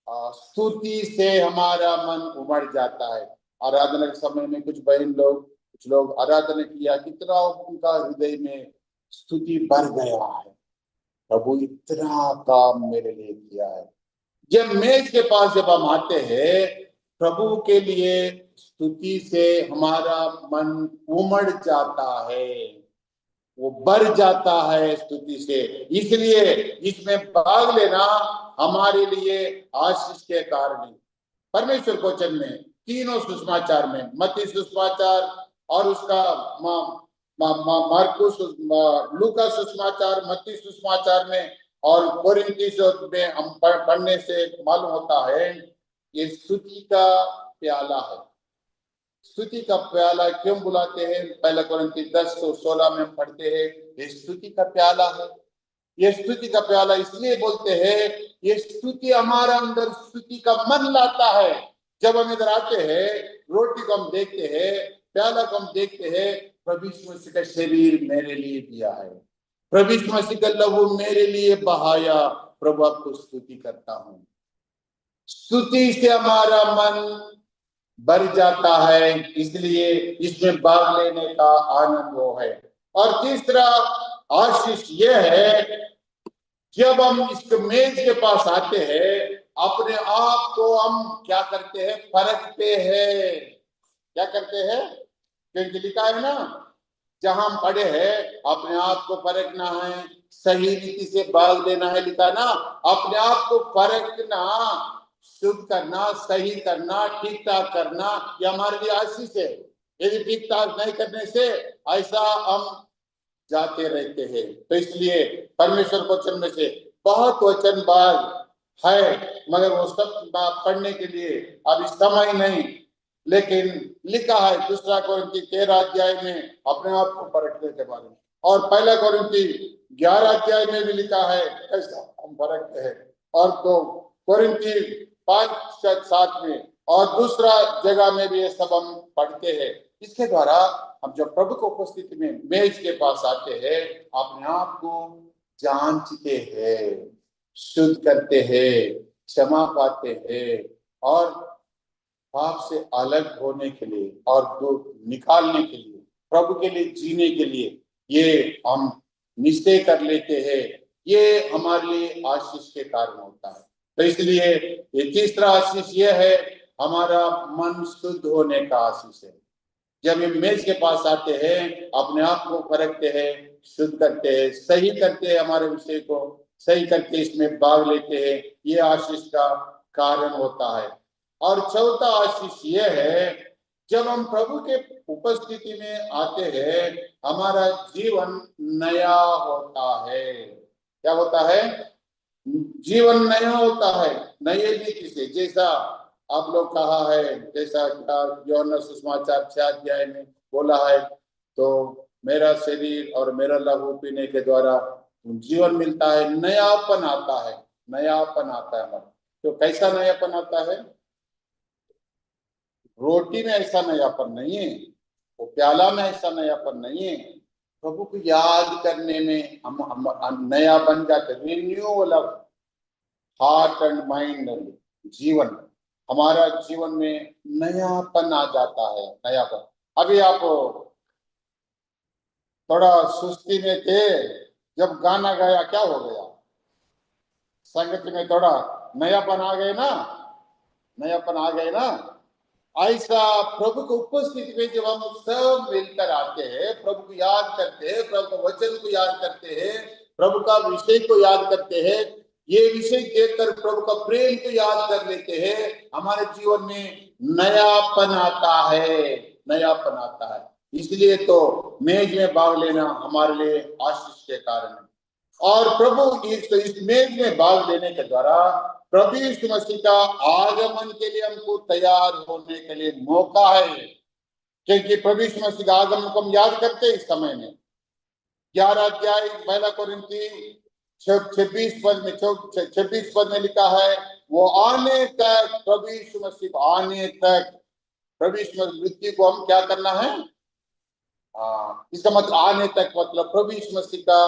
स्तुति से हमारा मन उमड़ जाता है। आराधना के समय में कुछ बहन लोग, कुछ लोग आराधना किया, कितना उनका हृदय में स्तुति भर गया है, प्रभु इतना काम मेरे लिए किया है। जब मेज के पास जब हम आते हैं प्रभु के लिए, स्तुति से हमारा मन उमड़ जाता है, वो बढ़ जाता है स्तुति से। इसलिए इसमें भाग लेना हमारे लिए आशीष के कारण है। परमेश्वर के वचन में तीनों सुसमाचार में, मत्ती सुसमाचार और उसका मार्कुस, लूका सुसमाचार, मत्ती सुसमाचार में और कोरिन्थी में हम पढ़ने से मालूम होता है ये स्तुति का प्याला है। स्तुति का प्याला क्यों बुलाते हैं? पहला कोरिन्थी 10:16 में हम पढ़ते हैं ये स्तुति का प्याला है। ये स्तुति का प्याला इसलिए बोलते हैं, ये स्तुति हमारा अंदर स्तुति का मन लाता है। जब हम इधर आते हैं, रोटी को हम देखते हैं, प्याला को हम देखते हैं, प्रभु यीशु मसीह का शरीर मेरे लिए दिया है, प्रभु यीशु मसीह का लहू मेरे लिए बहाया, प्रभु आपको स्तुति करता हूँ। स्तुति से हमारा मन बढ़ जाता है, इसलिए इसमें भाग लेने का आनंद वो है। और तीसरा आशीष यह है, जब हम इस मेज के पास आते हैं अपने आप को हम क्या करते हैं? परखते हैं। क्या करते हैं? क्योंकि लिखा है ना, जहां हम पढ़े हैं अपने आप को परखना है, सही रीति से भाग लेना है, लिखा ना, अपने आप को परखना, शुद्ध करना, सही करना, ठीक ठाक करना, ये हमारे लिए आशीष है। यदि ठीक ठाक नहीं करने से ऐसा हम जाते रहते हैं। तो इसलिए परमेश्वर को वचन में से बहुत वचन भाग है, मगर वो सब पढ़ने के लिए अभी समय नहीं, लेकिन लिखा है दूसरा कोरिन्थी 13 अध्याय में अपने आप को परखने के बारे में, और पहला कोरिन्थी 11 अध्याय में भी लिखा है कैसा हम परखते हैं, और तो कोरिन्थी 5-7 में और दूसरा जगह में भी ये सब हम पढ़ते हैं। इसके द्वारा हम जब प्रभु को उपस्थिति में मेज के पास आते हैं अपने आप को जांचते हैं, शुद्ध करते हैं, क्षमा पाते हैं, और पाप से अलग होने के लिए और दुख निकालने के लिए, प्रभु के लिए जीने के लिए ये हम निश्चय कर लेते हैं। ये हमारे लिए आशीष के कारण होता है। तो इसलिए ये तीसरा आशीष ये है, हमारा मन शुद्ध होने का आशीष है। जब हम मेज के पास आते हैं अपने आप को परखते हैं, शुद्ध करते हैं, सही करते हैं, हमारे विषय को सही करके इसमें भाग लेते हैं, ये आशीष का कारण होता है। और चौथा आशीष ये है, जब हम प्रभु के उपस्थिति में आते हैं हमारा जीवन नया होता है। क्या होता है? जीवन नया होता है, नए रीति से। जैसा आप लोग कहा है, जैसा यूहन्ना सुसमाचार 6 अध्याय में बोला है, तो मेरा शरीर और मेरा लहू पीने के द्वारा जीवन मिलता है, नयापन आता है। नयापन आता है हमारा। तो कैसा नयापन आता है? रोटी में ऐसा नयापन नहीं है, वो प्याला में ऐसा नयापन नहीं है। प्रभु को याद करने में हम नया बन जाते, renewal of heart and mind, जीवन, हमारा जीवन में नयापन आ जाता है, नयापन। अभी आप थोड़ा सुस्ती में थे, जब गाना गाया क्या हो गया? संगति में थोड़ा नयापन आ गए ना, नयापन आ गए ना। ऐसा प्रभु को उपस्थिति में जब हम सब मिलकर आते हैं, प्रभु को याद करते हैं, प्रभु के वचन को याद करते हैं, प्रभु का विषय को याद करते हैं, ये विषय देखकर प्रभु का प्रेम को याद कर लेते हैं, हमारे जीवन में नयापन आता है, नयापन आता है। इसलिए तो मेज में भाग लेना हमारे लिए आशीष के कारण है। और प्रभु इस मेज में भाग लेने के द्वारा प्रभु यीशु मसीह का आगमन के लिए हमको तैयार होने के लिए मौका है। क्योंकि प्रभु यीशु मसीह का आगमन को हम याद करते हैं इस समय में। 11 अध्याय 1 कोरिन्थी 26 पद में लिखा है, वो आने तक, प्रभु यीशु मसीह को आने तक, प्रभु यीशु मसीह मृत्यु को हम क्या करना है? इसका मतलब आने तक, मतलब प्रभु यीशु मसीह का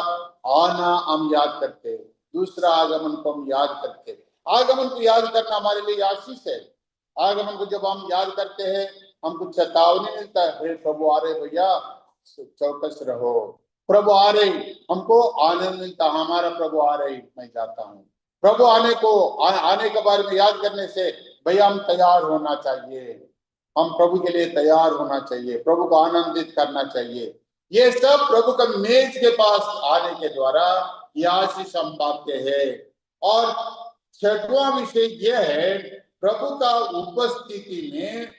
आना हम याद करते हैं, दूसरा आगमन को हम याद करते हैं। आगमन को याद करना हमारे लिए आशीष है। आगमन को जब हम याद करते हैं, हमको चेतावनी मिलता है, हे प्रभु आ रहे भैया, चौकस रहो, प्रभु आ रहे, हमको आनंद मिलता, हमारा प्रभु आ रहे, मैं जाता हूँ। प्रभु आने को आने के बारे में याद करने से भैया हम तैयार होना चाहिए, हम प्रभु के लिए तैयार होना चाहिए, प्रभु को आनंदित करना चाहिए। ये सब प्रभु का मेज के पास आने के द्वारा ये आशीष हम पाते हैं। और छठवां विषय यह है, प्रभु का उपस्थिति में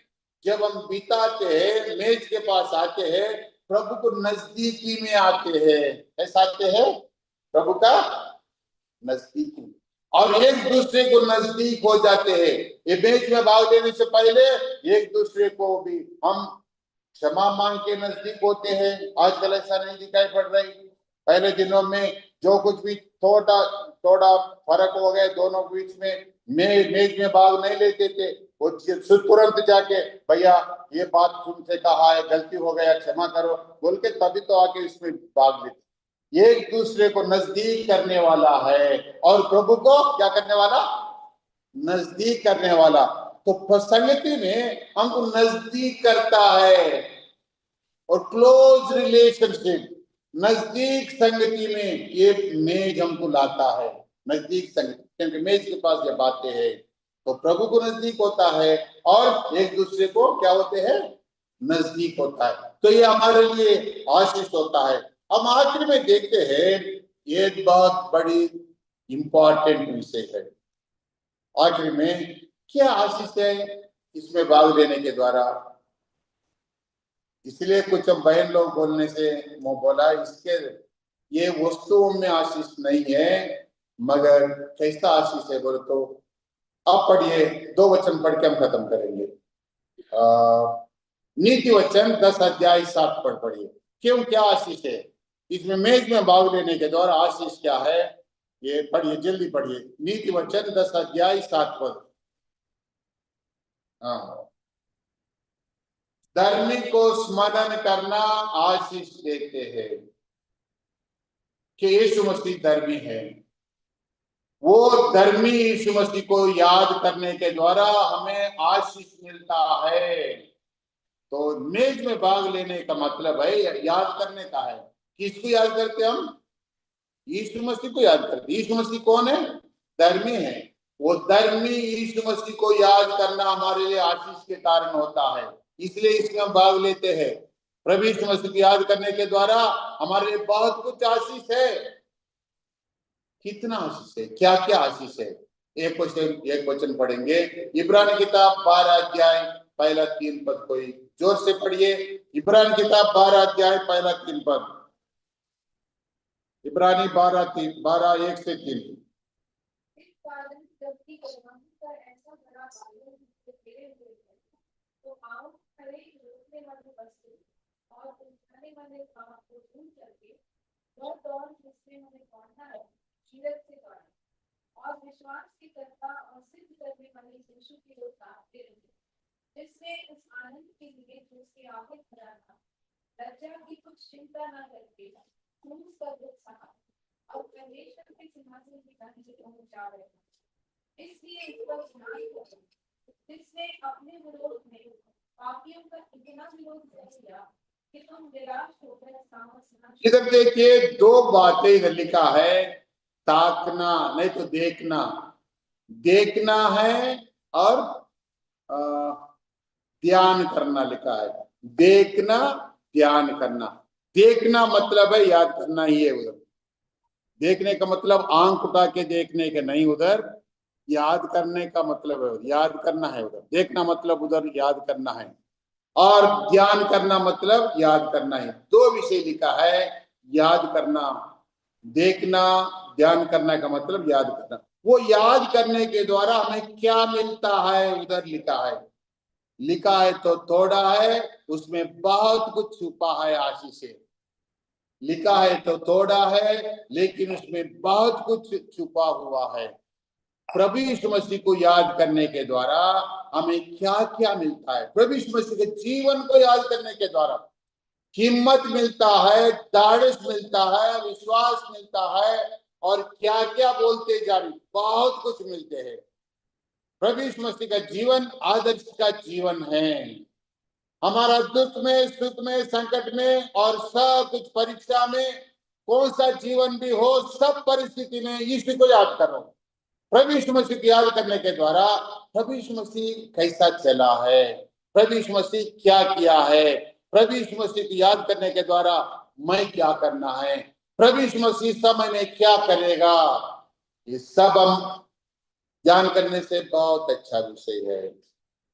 जब हम बिताते हैं, मेज के पास आते हैं, प्रभु को नजदीकी में आते हैं। कैसे आते हैं? प्रभु का नजदीकी, और एक दूसरे को नजदीक हो जाते हैं। ये मेज में भाग लेने से पहले एक दूसरे को भी हम क्षमा मांग के नजदीक होते हैं। आजकल ऐसा नहीं दिखाई पड़ रही। पहले दिनों में जो कुछ भी थोड़ा थोड़ा फर्क हो गया दोनों के बीच में, मेज में भाग नहीं लेते थे, वो तुरंत जाके भैया ये बात तुमसे कहा है, गलती हो गया, क्षमा करो बोल के तभी तो आके इसमें भाग लेते। एक दूसरे को नजदीक करने वाला है, और प्रभु को क्या करने वाला? नजदीक करने वाला। तो संगति में हमको नजदीक करता है, और क्लोज रिलेशनशिप, नजदीक संगति में ये मेज हमको लाता है, नजदीक संगति। क्योंकि मेज के पास जब आते हैं तो प्रभु को नजदीक होता है, और एक दूसरे को क्या होते हैं? नजदीक होता है। तो ये हमारे लिए आशीष होता है। हम आखिर में देखते हैं, ये एक बहुत बड़ी इंपॉर्टेंट विषय है। आखिर में क्या आशीष है इसमें भाग लेने के द्वारा? इसलिए कुछ हम बहन लोग बोलने से मैं बोला, इसके ये वस्तुओं में आशीष नहीं है, मगर कैसा आशीष है बोले तो आप पढ़िए, 2 वचन पढ़ के हम खत्म करेंगे। नीति वचन 10 अध्याय 7 पढ़िए, क्यों क्या आशीष है इसमें? मेज में भाग लेने के द्वारा आशीष क्या है, ये पढ़िए, जल्दी पढ़िए। नीति वचन 10 अध्याय 7 पद। हाँ, धर्मी को स्मरण करना आशीष देते हैं कि यीशु मसीह धर्मी है। वो धर्मी यीशु मसीह को याद करने के द्वारा हमें आशीष मिलता है। तो मेज में भाग लेने का मतलब है याद करने का है। किसको याद करते हम? यीशु मसीह को याद करते। यीशु मसीह कौन है? धर्मी है। वो धर्मी यीशु मसीह को याद करना हमारे लिए आशीष के कारण होता है, इसलिए इसमें हम भाग लेते हैं। प्रभु यीशु मसीह को याद करने के द्वारा हमारे लिए बहुत कुछ आशीष है। कितना आशीष है, क्या क्या आशीष है? एक वचन पढ़ेंगे, इब्रानी किताब 12 अध्याय पहला 3 पद। कोई जोर से पढ़िए, इब्रानी किताब 12 अध्याय पहला 3 पद। इब्रानी 12 1 से 3। और विश्वास विश्वास की कर्ता और सिद्ध करने वाले यीशु की ओर ताकते रहे, जिसने उस आनंद के लिए जो उसके आगे खड़ा था, लज्जा की कुछ चिंता न करके क्रूस पर दुख सहा और परमेश्वर के सिंहासन की दाहिनी ओर जा बैठा। इसलिए इस पर ध्यान करो, जिसने अपने विरोध में पापियों का इतना विरोध कर दिया कि तुम निराश होकर साहस न इधर देखिए, दो बातें इधर लिखा है, ताकना नहीं तो देखना। देखना है और ध्यान करना लिखा है। देखना, ध्यान करना। देखना मतलब है याद करना ही है उधर। देखने का मतलब आंख उठा के देखने का नहीं, उधर याद करने का मतलब है, याद करना है उधर। देखना मतलब उधर याद करना है, और ध्यान करना मतलब याद करना है। दो विषय लिखा है, याद करना। देखना, ध्यान करना का मतलब याद करना। वो याद करने के द्वारा हमें क्या मिलता है उधर लिखा है। लिखा है तो थोड़ा है, उसमें बहुत कुछ छुपा है आशीष से। लिखा है तो थोड़ा है, लेकिन उसमें बहुत कुछ छुपा हुआ है। प्रभु यीशु मसीह को याद करने के द्वारा हमें क्या क्या मिलता है। प्रभु यीशु मसीह के जीवन को याद करने के द्वारा हिम्मत मिलता है, दाढ़स मिलता है, विश्वास मिलता है, और क्या क्या बोलते जा रही, बहुत कुछ मिलते हैं। प्रभु यीशु मसीह का जीवन आदर्श का जीवन है। हमारा दुख में, सुख में, संकट में और सब कुछ परीक्षा में, कौन सा जीवन भी हो, सब परिस्थिति में यीशु को याद करो। प्रभु यीशु मसीह को याद करने के द्वारा प्रभु यीशु मसीह कैसा चला है, प्रभु यीशु मसीह क्या किया है, प्रभु यीशु मसीह को याद करने के द्वारा मैं क्या करना है, प्रभु यीशु मसीह समय में क्या करेगा, ये सब हम ध्यान करने से बहुत अच्छा विषय है।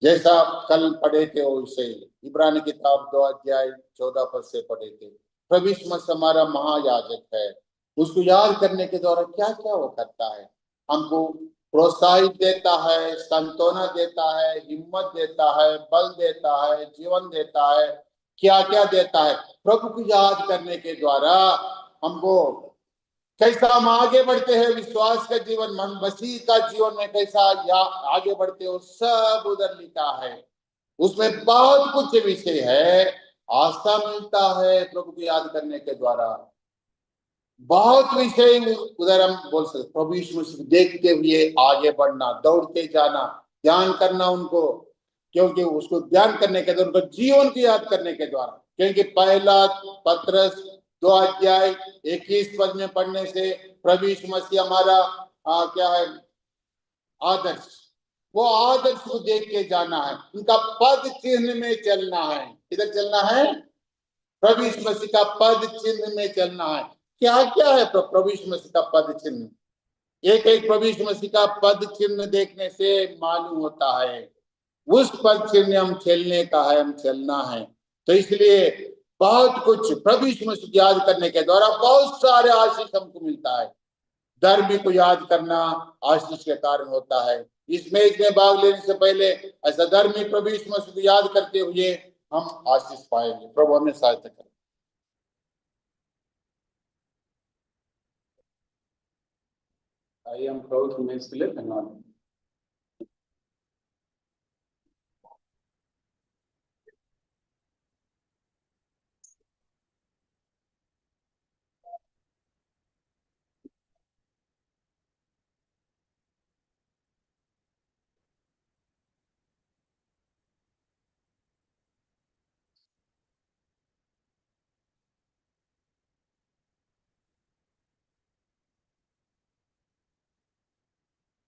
जैसा कल पढ़े थे वो विषय इब्रानी किताब 2 अध्याय 14 पद से पढ़े थे। प्रभु यीशु मसीह हमारा महायाजक है, उसको याद करने के द्वारा क्या क्या वो करता है, हमको प्रोत्साहित देता है, सांत्वना देता है, हिम्मत देता है, बल देता है, जीवन देता है, क्या क्या देता है। प्रभु को याद करने के द्वारा हमको कैसा हम आगे बढ़ते हैं, विश्वास का जीवन, मन मसीह का जीवन में कैसा आगे बढ़ते हो, सब उधर लिखा है। उसमें बहुत कुछ विषय है, आस्था मिलता है प्रभु को याद करने के द्वारा। बहुत विषय उधर हम बोल सकते। प्रभु यीशु मसीह देखते हुए आगे बढ़ना, दौड़ते जाना, ध्यान करना उनको, क्योंकि उसको ध्यान करने के द्वारा, उनको जीवन को याद करने के द्वारा, क्योंकि पहला पत्रस 2 अध्याय 21 पद में पढ़ने से प्रभु यीशु मसीह हमारा क्या है, आदर्श। वो आदर्श को देख के जाना है, उनका पद चिन्ह में चलना है। किधर चलना है? प्रभु यीशु मसीह का पद चिन्ह में चलना है। क्या क्या है प्रभु यीशु मसीह का पद चिन्ह? एक एक प्रभु यीशु मसीह का पद चिन्ह देखने से मालूम होता है उस पद चिन्ह हम चलने का है, हम चलना है। तो इसलिए बहुत कुछ प्रभु यीशु मसीह को याद करने के द्वारा बहुत सारे आशीष हमको मिलता है। धर्मी को याद करना आशीष के कारण होता है। इस मैच में भाग लेने से पहले ऐसा धर्मी प्रभु यीशु मसीह को याद करते हुए हम आशीष पाएंगे। प्रभु हमें सहायता करें। आइए हम प्रभु के मैच के लिए धन्यवाद।